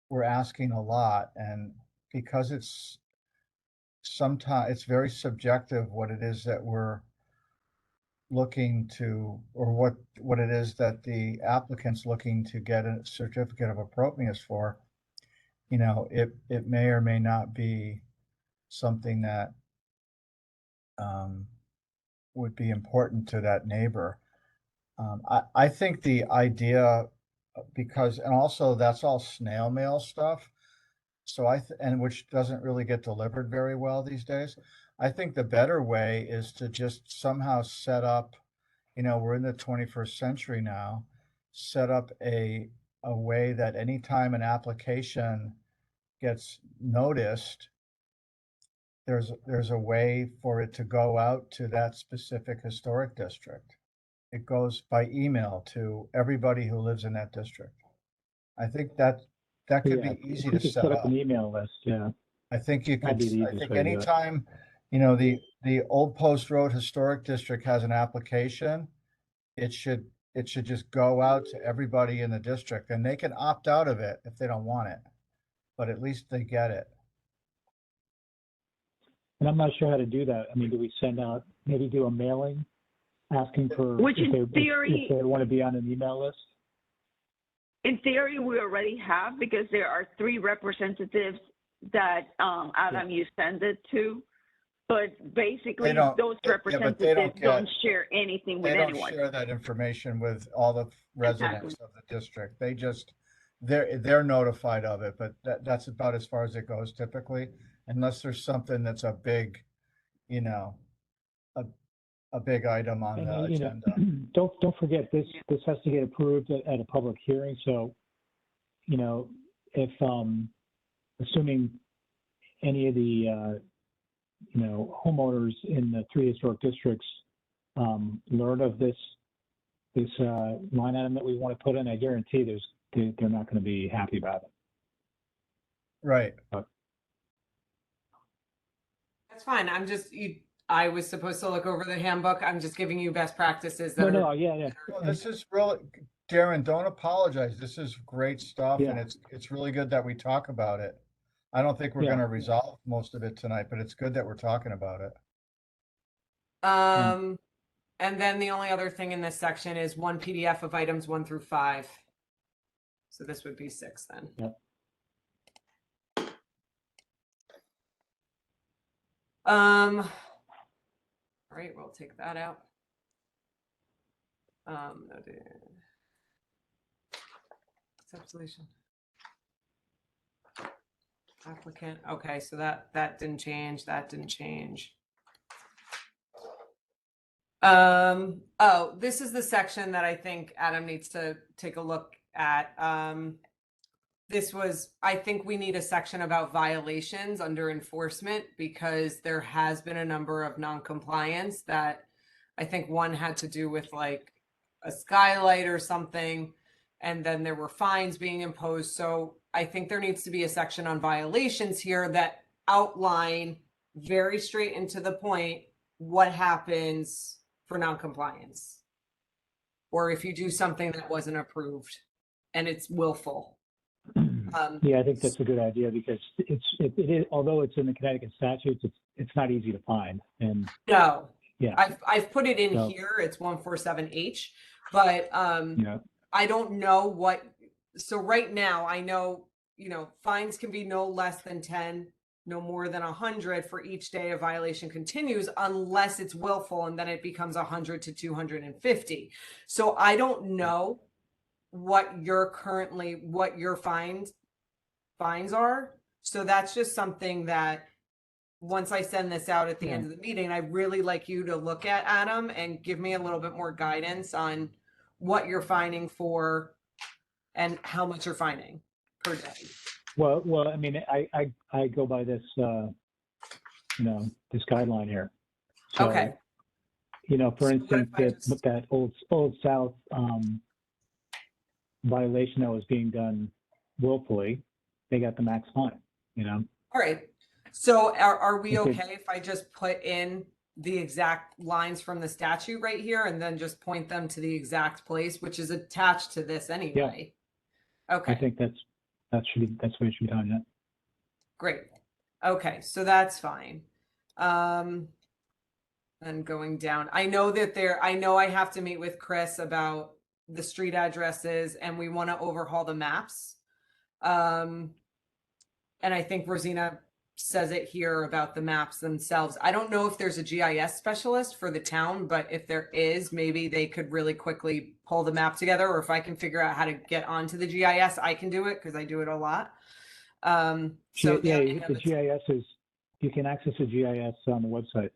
We're asking a lot, and because it's very subjective what it is that we're looking to, or what it is that the applicant's looking to get a certificate of appropriateness for, it may or may not be something that would be important to that neighbor. I think the idea, and also that's all snail mail stuff. So and which doesn't really get delivered very well these days. I think the better way is to just somehow set up, we're in the 21st century now, set up a way that anytime an application gets noticed, there's a way for it to go out to that specific historic district. it goes by email to everybody who lives in that district. I think that could Yeah, be easy if to we could set set up up. an email list, yeah. I think you That'd could, be the I easiest think way to do it. anytime, you know, the Old Post Road Historic District has an application, it should just go out to everybody in the district, and they can opt out of it if they don't want it, but at least they get it. And I'm not sure how to do that. I mean, do we send out, maybe do a mailing asking for, Which in if theory- they want to be on an email list? In theory, we already have, because there are 3 representatives that, Adam, you send it to. But basically, don't- those yeah, but they representatives don't get- share anything with They don't anyone. share that information with all the residents of the district. They just, they're notified of it, but that's about as far as it goes typically, unless there's something that's a big, you know, a big item on the And, you know, agenda. don't forget, this has to get approved at a public hearing, so, you know, if, assuming any of the, you know, homeowners in the 3 historic districts, learn of this line item that we want to put in, I guarantee they're not going to be happy about it. Right. That's fine. I was supposed to look over the handbook. I'm just giving you best practices that No, are. yeah. Well, this is really, Darren, don't apologize. This is great stuff, and Yeah. it's really good that we talk about it. I don't think we're Yeah. gonna resolve most of it tonight, but it's good that we're talking about it. And then the only other thing in this section is 1 PDF of items 1 through 5. So this would be 6 then. Yep. All right, we'll take that out. Subsolution. Applicant. Okay, so that didn't change. That didn't change. Oh, this is the section that I think Adam needs to take a look at. I think we need a section about violations under enforcement, because there has been a number of non-compliance that I think one had to do with like a skylight or something, and then there were fines being imposed. So I think there needs to be a section on violations here that outline very straight and to the point what happens for non-compliance, or if you do something that wasn't approved and it's willful. Yeah, I think that's a good idea, because it is, although it's in the Connecticut statutes, it's not easy to find. And No, yeah, I've put it in So- here. It's 147H, but yeah, I don't know what. So right now, I know, you know, fines can be no less than 10, no more than 100 for each day a violation continues, unless it's willful, and then it becomes 100 to 250. So I don't know what your fines are. So that's just something that once I send this out at the end of the meeting, I really like you to look at, Adam, and give me a little bit more guidance on what you're fining for and how much you're fining per day. well, I mean, I go by this, you know, this guideline here. So, Okay. You know, for So what instance, if I just- that Old South violation that was being done willfully, they got the max fine, you know? All right. So are we Okay. okay if I just put in the exact lines from the statute right here and then just point them to the exact place, which is attached to this anyway? Okay. I think that's what it should be done, yeah. Great. Okay, so that's fine. And going down, I know I have to meet with Chris about the street addresses, and we want to overhaul the maps. And I think Rosina says it here about the maps themselves. I don't know if there's a GIS specialist for the town, but if there is, maybe they could really quickly pull the map together, or if I can figure out how to get onto the GIS, I can do it because I do it a lot. So Yeah, I know the GIS is, you can access the GIS on the website.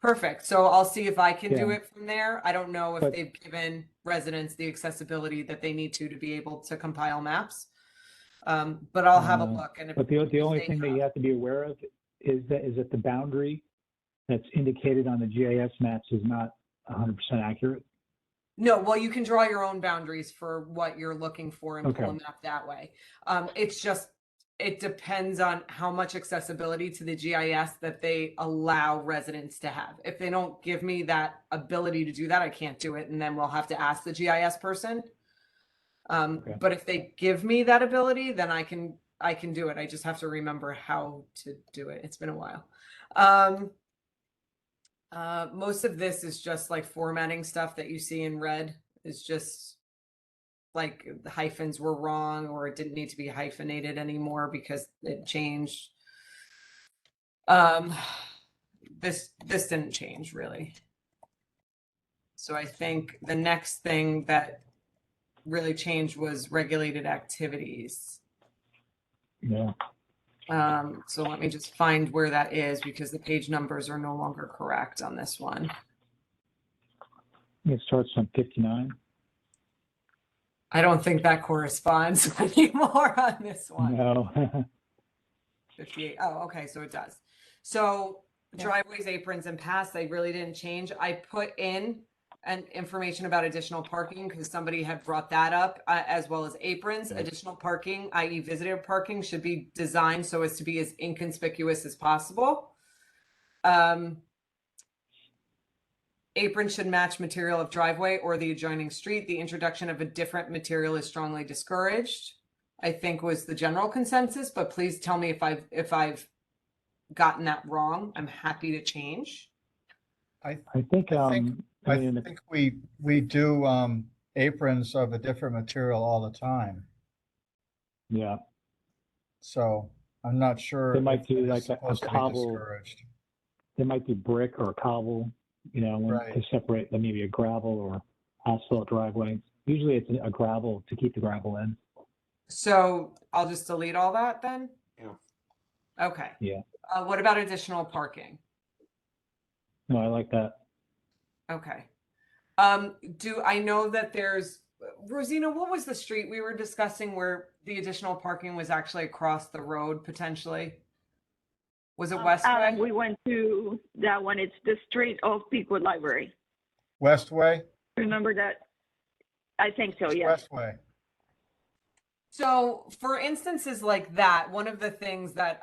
perfect. So I'll see if I can do Yeah. it from there. I don't know if But- they've given residents the accessibility that they need to be able to compile maps. But I'll have a look. And But the only they thing that you have to be aware of is that the boundary that's indicated on the GIS maps is not 100% accurate. No, well, you can draw your own boundaries for what you're looking for and pull Okay. a map that way. It's just, it depends on how much accessibility to the GIS that they allow residents to have. If they don't give me that ability to do that, I can't do it, and then we'll have to ask the GIS person. Okay. But if they give me that ability, then I can do it. I just have to remember how to do it. It's been a while. Most of this is just like formatting stuff that you see in red. Is just like the hyphens were wrong, or it didn't need to be hyphenated anymore because it changed. This didn't change really. So I think the next thing that really changed was regulated activities. Yeah. So let me just find where that is, because the page numbers are no longer correct on this one. It starts on 59. I don't think that corresponds anymore on this one. No. 58. Oh, okay, so it does. So driveways, aprons, and paths, they really didn't change. I put in an information about additional parking because somebody had brought that up, as well as aprons. Okay. Additional parking, i.e. visitor parking, should be designed so as to be as inconspicuous as possible. Apron should match material of driveway or the adjoining street. The introduction of a different material is strongly discouraged, I think, was the general consensus, but please tell me if I've gotten that wrong. I'm happy to change. I think, I mean, think we do aprons of a different material all the time. yeah, So I'm not sure. They might if do it is like a supposed to be cobble. discouraged. they might do brick or cobble, Right. to separate maybe a gravel or asphalt driveway. Usually it's a gravel to keep the gravel in. So I'll just delete all that then? Yeah. Okay. Yeah. What about additional parking? No, I like that. Okay. Do I know that there's, Rosina, what was the street we were discussing where the additional parking was actually across the road potentially? Was it Westway? We went to that one. It's the street of Peakwood Library. Westway? Remember that? I think so, yes. Westway. So for instances like that, one of the things that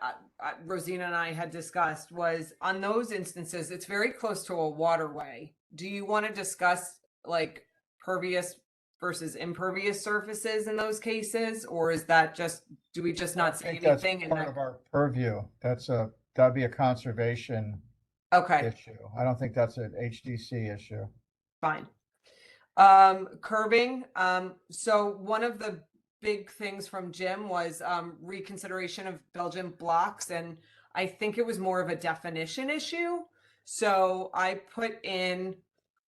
Rosina and I had discussed was on those instances, it's very close to a waterway. Do you want to discuss like pervious versus impervious surfaces in those cases? Or is that just, do we just not say I think that's anything? And part that, of our purview. That'd be a conservation okay, issue. I don't think that's an HDC issue. fine. Curbing. So one of the big things from Jim was reconsideration of Belgian blocks, and I think it was more of a definition issue. So I put in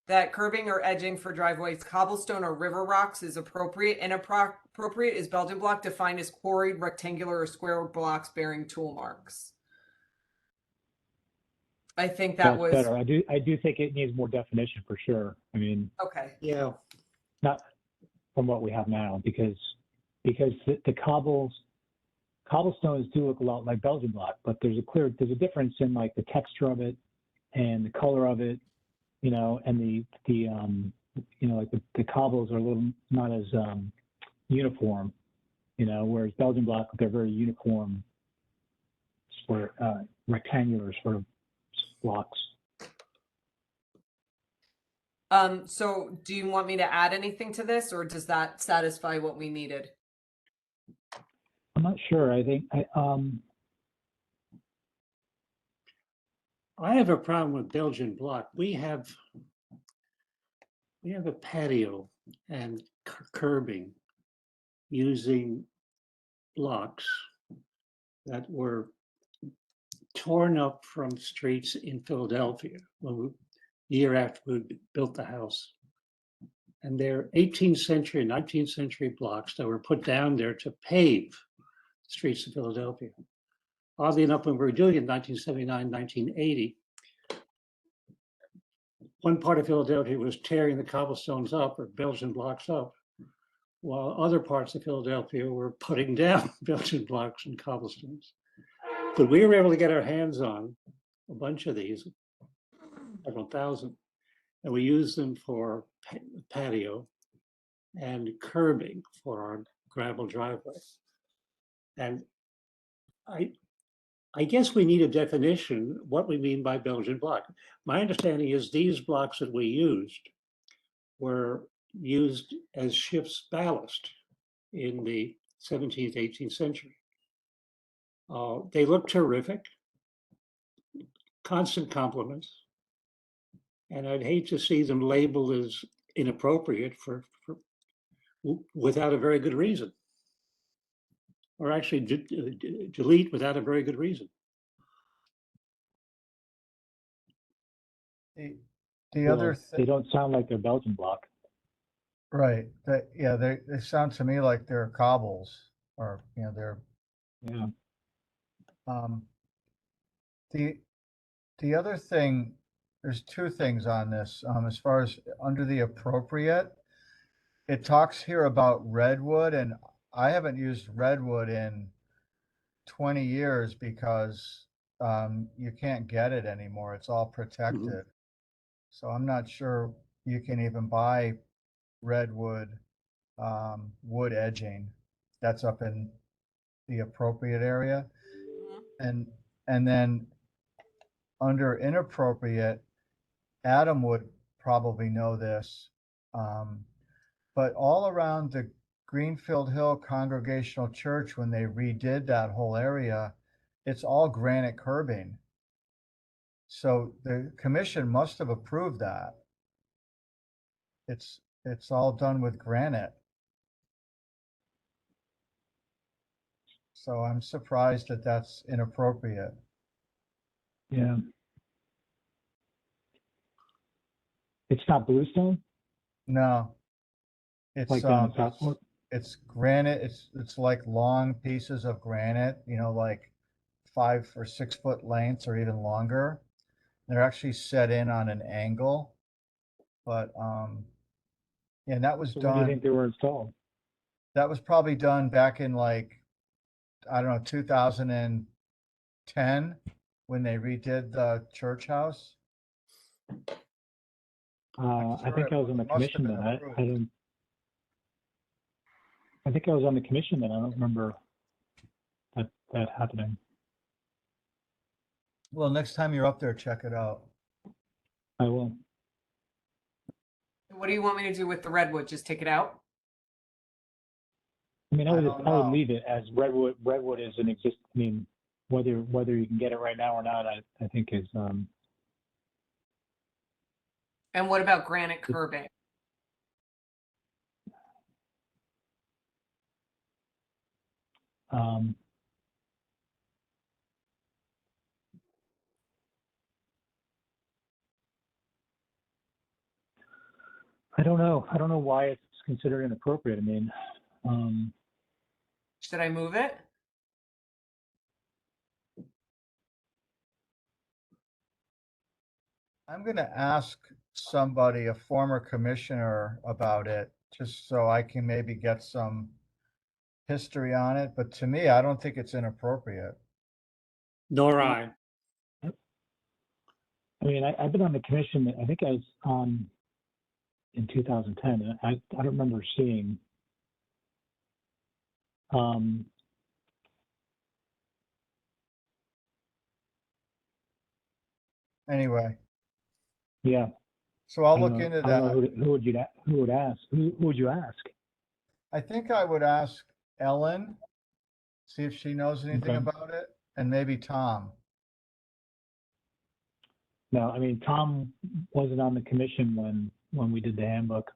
that curbing or edging for driveways, cobblestone or river rocks is appropriate. Inappropriate is Belgian block defined as quarried rectangular or square blocks bearing tool marks. I think that That's was better. I do think it needs more definition for sure. I mean, okay. Yeah, not from what we have now, because the cobblestones do look a lot like Belgian block, but there's a difference in like the texture of it and the color of it, and like the cobbles are a little not as uniform, whereas Belgian block, they're very uniform, sort of rectangular sort of blocks. So do you want me to add anything to this, or does that satisfy what we needed? I'm not sure. I think I have a problem with Belgian block. We have a patio and curbing using blocks that were torn up from streets in Philadelphia year after we built the house. And they're 18th century, 19th century blocks that were put down there to pave streets of Philadelphia. Oddly enough, when we were doing it in 1979, 1980, one part of Philadelphia was tearing the cobblestones up or Belgian blocks up, while other parts of Philadelphia were putting down Belgian blocks and cobblestones. But we were able to get our hands on a bunch of these, several thousand, and we used them for patio and curbing for our gravel driveway. And I guess we need a definition what we mean by Belgian block. My understanding is these blocks that we used were used as ship's ballast in the 17th, 18th century. They look terrific, constant compliments, and I'd hate to see them labeled as inappropriate without a very good reason, or actually delete without a very good reason. The Well, other they thing, don't sound like they're Belgian block. right, yeah, they sound to me like they're cobbles, or, you know, they're, Yeah. um, the other thing, there's two things on this, as far as under the appropriate, it talks here about redwood, and I haven't used redwood in 20 years because you can't get it anymore. It's all protected. So I'm not sure you can even buy redwood wood edging. That's up in the appropriate area. And then under inappropriate, Adam would probably know this, but all around the Greenfield Hill Congregational Church, when they redid that whole area, it's all granite curbing. So the commission must have approved that. It's all done with granite. So I'm surprised that that's inappropriate. Yeah. It's not bluestone, No, it's like down in Southport. it's granite. It's like long pieces of granite, you know, like 5 or 6 foot lengths or even longer. They're actually set in on an angle, but yeah, and that was So when do you think done. they were installed? That was probably done back in, like, I don't know, 2010, when they redid the church house. I think I was on the Must have commission been then. approved. I think I was on the commission then. I don't remember that happening. Well, next time you're up there, check it out. I will. What do you want me to do with the redwood? Just take it out? I mean, I I would don't I would know. leave it as redwood. Redwood is an exist. I mean, whether you can get it right now or not, I think is And what about granite curbing? um I don't know. I don't know why it's considered inappropriate. I mean, Should I move it? I'm going to ask somebody, a former commissioner, about it, just so I can maybe get some history on it. But to me, I don't think it's inappropriate. Nor I. I mean, I've been on the commission. I think I was on in 2010. And I don't remember seeing. Anyway, Yeah. so I'll I don't look know. into I don't know that. who would ask? Who would you ask? I think I would ask Ellen, see if she knows anything Okay. about it, and maybe Tom. No, I mean, Tom wasn't on the commission when we did the handbook.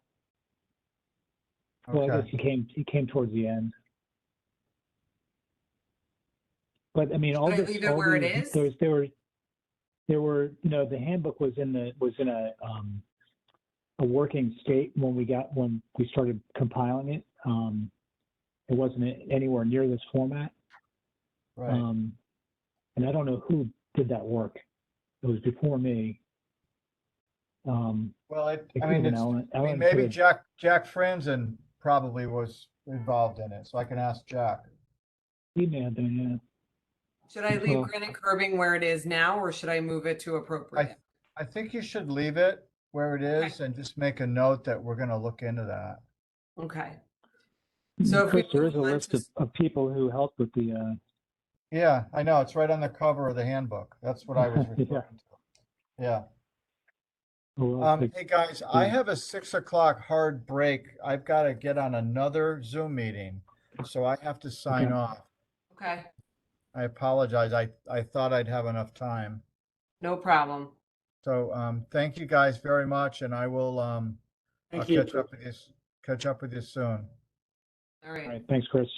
Well, I Okay. guess he came towards the end. But I mean, all Should I this, leave it all where it these, is? there were, you know, the handbook was in a working state when we started compiling it. It wasn't anywhere near this format. Right. And I don't know who did that work. It was before me. Well, I mean, maybe Jack Franzen probably was involved in it, so I can ask Jack. He may have been, yeah. Should I leave Well- granite curbing where it is now, or should I move it to appropriate? I think you should leave it, where it is and just make a note that we're gonna look into that. Okay. So if we Chris, there is move a on list to- of people who helped with the, Yeah, I know, it's right on the cover of the handbook. That's what I was Yeah. referring to. Yeah. well, Hey, guys, I have a 6 o'clock hard break. I've got to get on another Zoom meeting, so I have to sign Okay. off. Okay, I apologize. I thought I'd have enough time. no problem. So, thank you guys very much, and I will, I'll Thank you. catch up with you soon. All all right. right, thanks, Chris.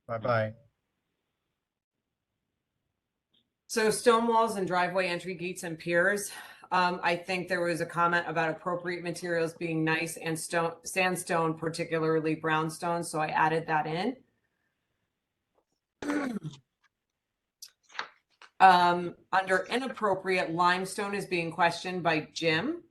Bye-bye. So stone walls and driveway entry gates and piers. I think there was a comment about appropriate materials being nice and sandstone, particularly brownstone. So I added that in. Under inappropriate, limestone is being questioned by Jim.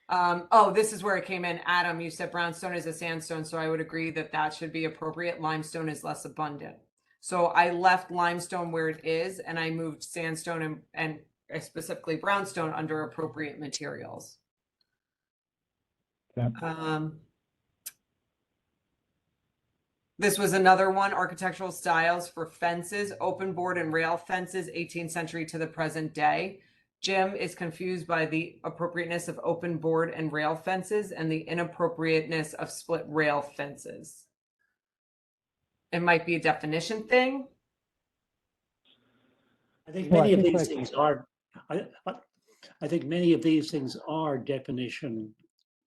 Oh, this is where it came in. Adam, you said brownstone is a sandstone, so I would agree that that should be appropriate. Limestone is less abundant. So I left limestone where it is, and I moved sandstone and specifically brownstone under appropriate materials. Yeah. This was another one, architectural styles for fences, open board and rail fences, 18th century to the present day. Jim is confused by the appropriateness of open board and rail fences and the inappropriateness of split rail fences. It might be a definition thing. I think Well, I many of think these like- things are, I think many of these things are definition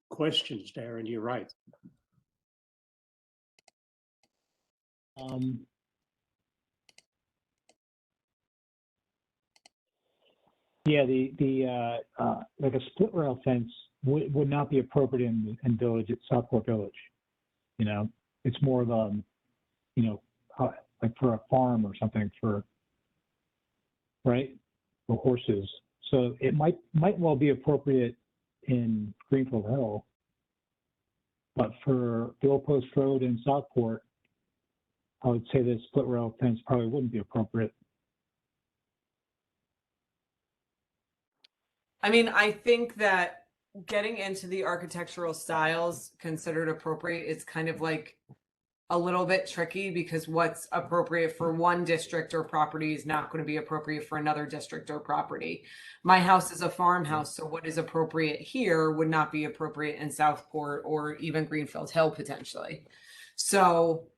questions, Darren, you're right. Yeah, like a split rail fence would not be appropriate in village at Southport Village. You know, it's more of a, you know, like for a farm or something right, for horses. So it might well be appropriate in Greenfield Hill, but for the Old Post Road in Southport, I would say the split rail fence probably wouldn't be appropriate. I mean, I think that getting into the architectural styles considered appropriate is kind of like a little bit tricky because what's appropriate for one district or property is not going to be appropriate for another district or property. My house is a farmhouse, so what is appropriate here would not be appropriate in Southport or even Greenfield Hill potentially. So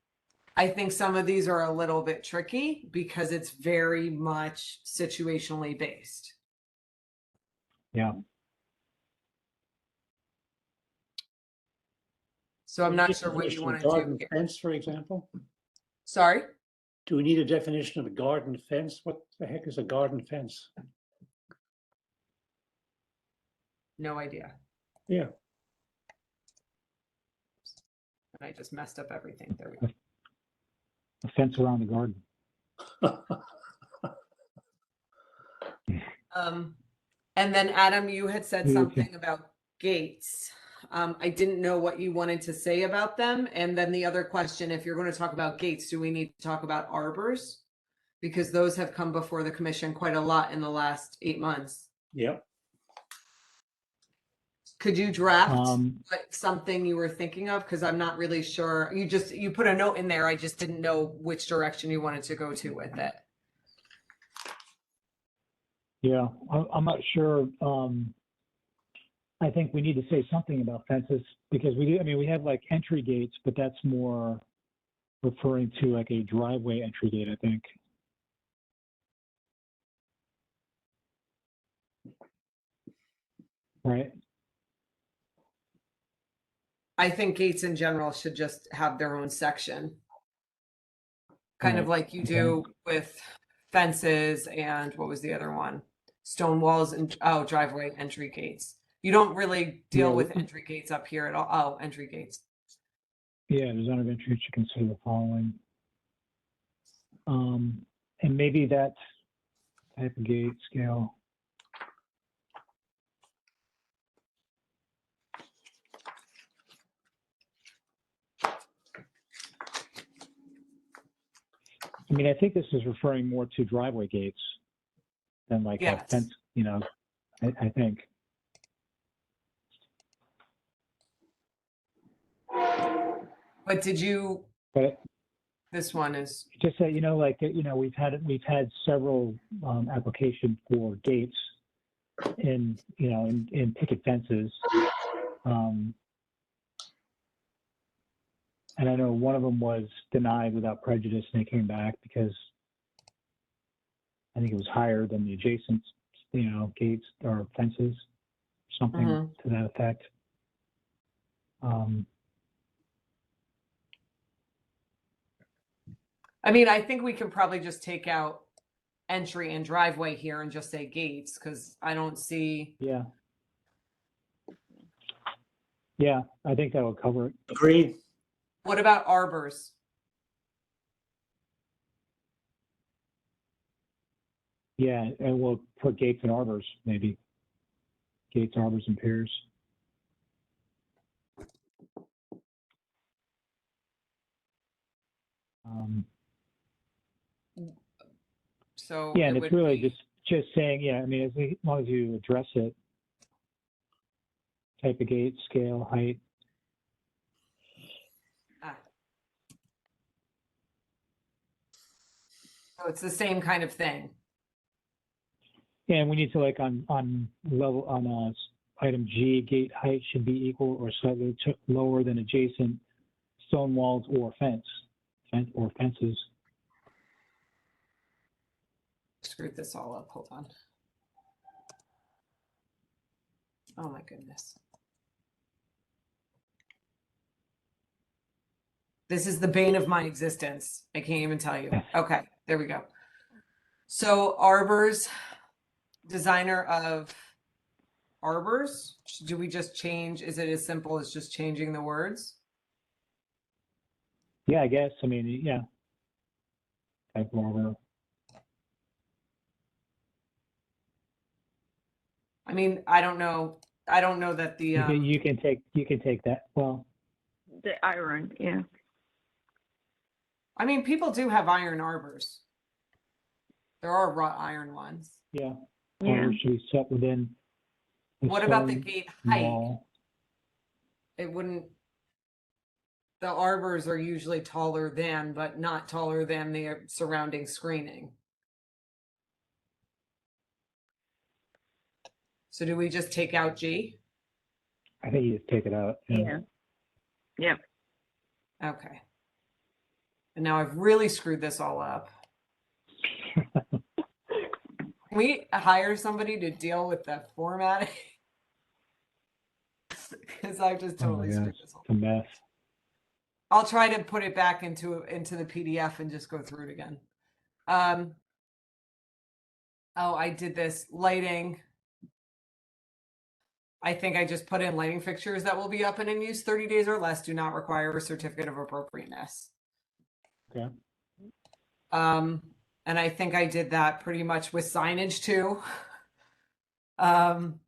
I think some of these are a little bit tricky because it's very much situationally based. Yeah. So I'm not sure what you want to do Garden here. fence, for example. Sorry? Do we need a definition of a garden fence? What the heck is a garden fence? No idea. Yeah. I just messed up everything. There we go. A fence around the garden. And then Adam, you had said Okay. something about gates. I didn't know what you wanted to say about them. And then the other question, if you're going to talk about gates, do we need to talk about arbors? Because those have come before the commission quite a lot in the last 8 months. Yep. Could you draft Um, something you were thinking of? Because I'm not really sure. You put a note in there. I just didn't know which direction you wanted to go to with it. Yeah, I'm not sure. I think we need to say something about fences because we have like entry gates, but that's more referring to like a driveway entry gate, I think. Right? I think gates in general should just have their own section. Kind of Right, like you do with fences and what was the other one? Stone walls and driveway entry gates. You don't really deal Yeah, with entry gates up here at all. Oh, entry gates. Yeah, the zone of entry should consider the following. And maybe that type of gate scale. I mean, I think this is referring more to driveway gates than like a Yes. fence, you know, I think. But did you, But this one is, just that, like, we've had several applications for gates in picket fences. And I know one of them was denied without prejudice, and they came back because I think it was higher than the adjacent, gates or fences, something to that effect. I mean, I think we can probably just take out entry and driveway here and just say gates, because I don't see. Yeah. Yeah, I think that would cover it. Agreed. What about arbors? Yeah, and we'll put gates and arbors, maybe. Gates, arbors, and piers. So Yeah, it and would it's really be- just saying, yeah, I mean, as long as you address it, type of gate, scale, height. So it's the same kind of thing. Yeah, and we need to, like, on level, on item G, gate height should be equal or slightly lower than adjacent stone walls or fences. Screwed this all up. Hold on. Oh my goodness. This is the bane of my existence. I can't even tell you. Okay, there we go. So arbors, designer of arbors. Do we just change? Is it as simple as just changing the words? Yeah, I guess. I mean, yeah. Type of arbor. I mean, I don't know. I don't know that the You can take that. Well, The iron, yeah. I mean, people do have iron arbors. There are wrought iron ones. yeah. Yeah. Arbor should be set within. What about the stone gate height? wall. It wouldn't. The arbors are usually taller than, but not taller than the surrounding screening. So do we just take out G? I think you just take it out. Yeah. Yep. Okay. And now I've really screwed this all up. Can we hire somebody to deal with the formatting? Because I've just Oh my totally screwed gosh, this all. it's a mess. I'll try to put it back into the PDF and just go through it again. Oh, I did this lighting. I think I just put in lighting fixtures that will be up and in use 30 days or less do not require a certificate of appropriateness. Okay. And I think I did that pretty much with signage too. Signage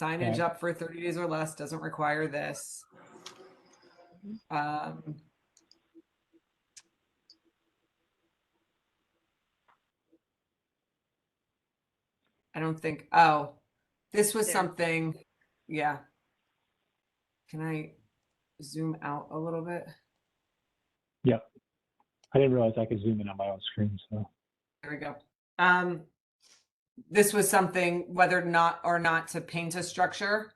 Okay. up for 30 days or less doesn't require this. I don't think, oh, this was There. something, yeah. Can I zoom out a little bit? Yep. I didn't realize I could zoom in on my own screen, so. There we go. This was something whether or not to paint a structure.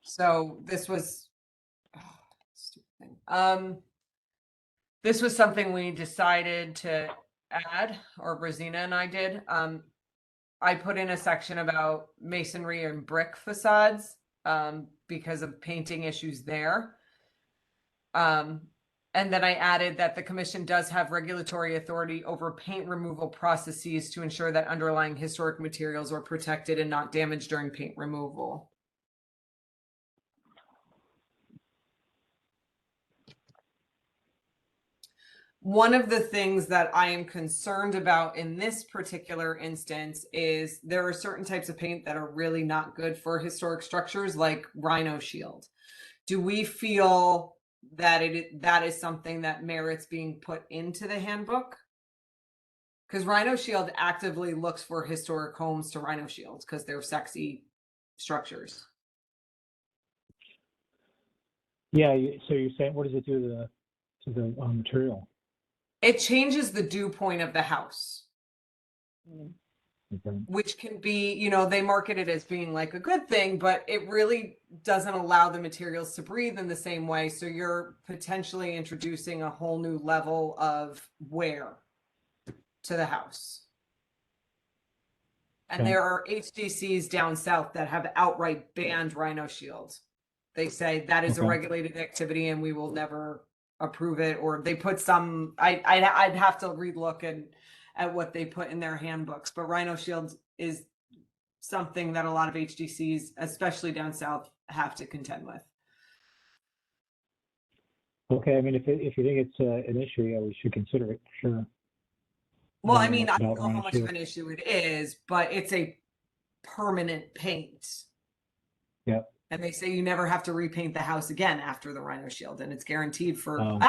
So this was stupid thing. This was something we decided to add, or Rosina and I did. I put in a section about masonry and brick facades because of painting issues there. And then I added that the commission does have regulatory authority over paint removal processes to ensure that underlying historic materials are protected and not damaged during paint removal. One of the things that I am concerned about in this particular instance is there are certain types of paint that are really not good for historic structures, like Rhino Shield. Do we feel that that is something that merits being put into the handbook? Because Rhino Shield actively looks for historic homes to Rhino Shields because they're sexy structures. Yeah, so you're saying, what does it do to the material? It changes the dew point of the house, Okay. which can be, you know, they market it as being like a good thing, but it really doesn't allow the materials to breathe in the same way. So you're potentially introducing a whole new level of wear to the house. And Okay. there are HDCs down south that have outright banned Rhino Shield. They say that is a Okay. regulated activity and we will never approve it. Or they put some, I'd have to relook at what they put in their handbooks. But Rhino Shield is something that a lot of HDCs, especially down south, have to contend with. Okay, I mean, if you think it's an issue, yeah, we should consider it, sure. Well, I don't know mean, much I about don't know how Rhino much Shield. of an issue it is, but it's a permanent paint. Yep. And they say you never have to repaint the house again after the Rhino Shield, and it's guaranteed for Oh.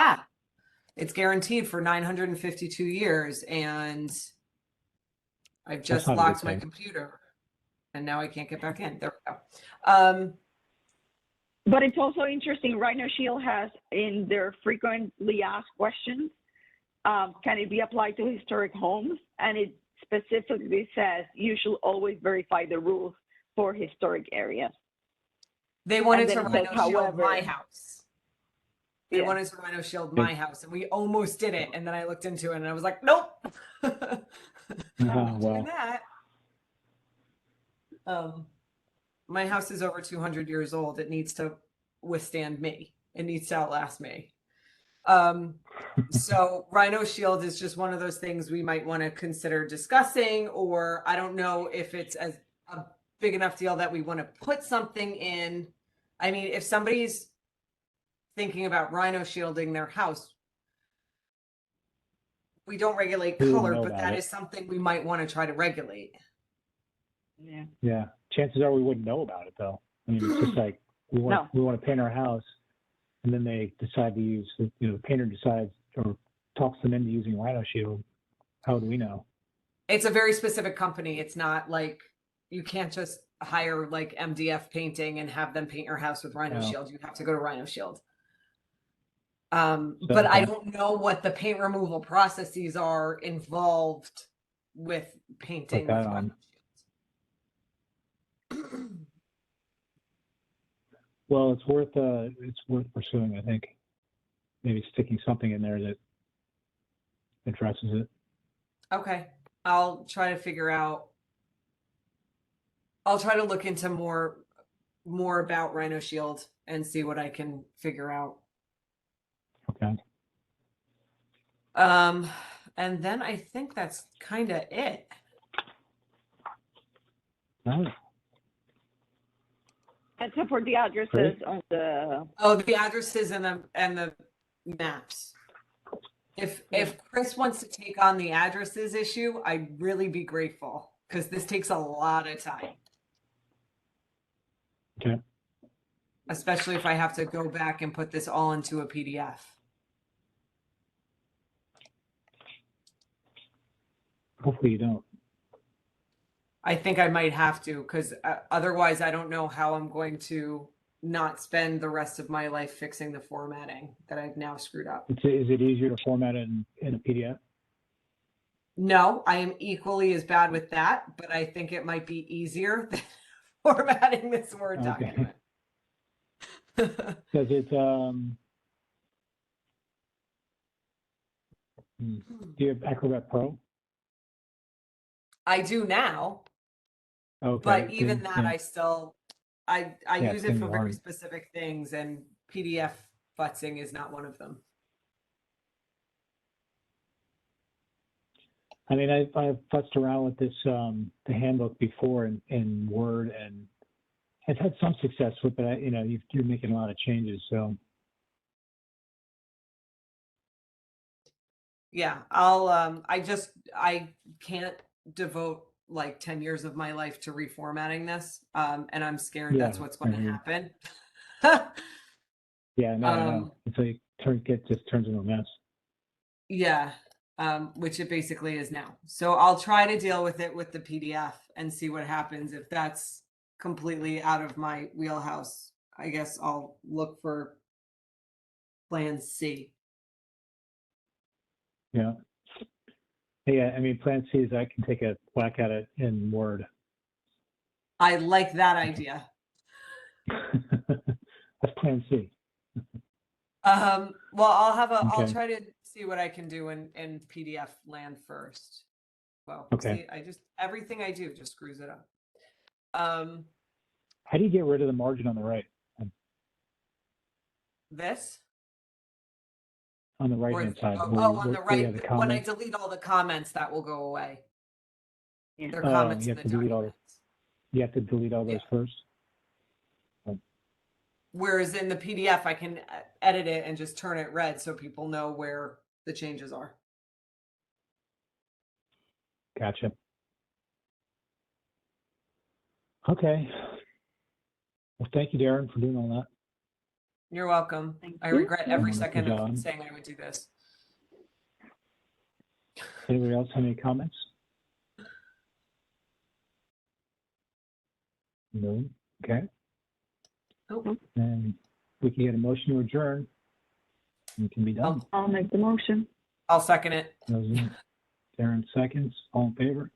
it's guaranteed for 952 years. And I've just not a good locked my thing. computer, and now I can't get back in. There we go. But it's also interesting. Rhino Shield has in their frequently asked questions, can it be applied to historic homes? And it specifically says you should always verify the rules for historic areas. They wanted And to then it says, Rhino Shield my however- house. They Yeah. wanted to Rhino Shield my house, and we almost did it. And then I looked into it, and I was like, nope. I'm not doing Well, that. My house is over 200 years old. It needs to withstand me. It needs to outlast me. So Rhino Shield is just one of those things we might want to consider discussing, or I don't know if it's as a big enough deal that we want to put something in. I mean, if somebody's thinking about Rhino Shielding their house, we don't regulate We wouldn't color, know but about that it. is something we might want to try to regulate. Yeah. yeah, chances are we wouldn't know about it though. I mean, it's just like we want to paint our house, and then they decide to use, the painter decides or talks them into using Rhino Shield. How do we know? It's a very specific company. It's not like you can't just hire like MDF painting and have them paint your house with Rhino No. Shield. You have to go to Rhino Shield. But I don't know what the paint removal processes are involved with painting Put with that Rhino on. Shield. Well, it's worth pursuing, I think. Maybe sticking something in there that addresses it. Okay. I'll try to figure out. I'll try to look into more about Rhino Shield and see what I can figure out. Okay. And then I think that's kind of it. All right. Except for the addresses Great. on the. Oh, the addresses and the maps. If Chris wants to take on the addresses issue, I'd really be grateful, because this takes a lot of time, Okay. especially if I have to go back and put this all into a PDF. Hopefully you don't. I think I might have to, because otherwise I don't know how I'm going to not spend the rest of my life fixing the formatting that I've now screwed up. Is it easier to format it in a PDF? No, I am equally as bad with that, but I think it might be easier than formatting this Word Okay. document. Does it, do you have Acrobat Pro? I do now, Okay. but even then, that, yeah. I still, I Yeah, use it's it gonna for be very hard. specific things, and PDF futzing is not one of them. I mean, I've futzed around with this, the handbook before in Word, and I've had some success with it. You're making a lot of changes, so. Yeah, I can't devote like 10 years of my life to reformatting this. And I'm scared that's Yeah, what's going to I mean- happen. Yeah, no, I know. Um, Until it just turns into a mess. Yeah, which it basically is now. So I'll try to deal with it with the PDF and see what happens. If that's completely out of my wheelhouse, I guess I'll look for Plan C. Yeah. Yeah, I mean, Plan C is I can take a whack at it in Word. I like that idea. That's Plan C. Well, I'll Okay. try to see what I can do in PDF land first. Well, Okay. see, everything I do just screws it up. How do you get rid of the margin on the right? This? On the Or right-hand side? on the where you have right, the when I comments? delete all the comments, that will go away. Yeah. They're Oh, comments you in have the to delete all documents. You have to delete all those first? Whereas in the PDF, I can edit it and just turn it red so people know where the changes are. Gotcha. Okay. Well, thank you, Darren, for doing all that. You're welcome. Thank I you. regret every Wonderful second of job. saying I would do this. Anybody else have any comments? No? Okay. Nope. And we can get a motion to adjourn. We can be done. I'll make the motion. I'll second it. Darren seconds. All in favor?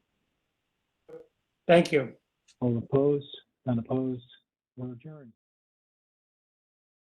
Thank you. All opposed? None opposed? We're adjourned.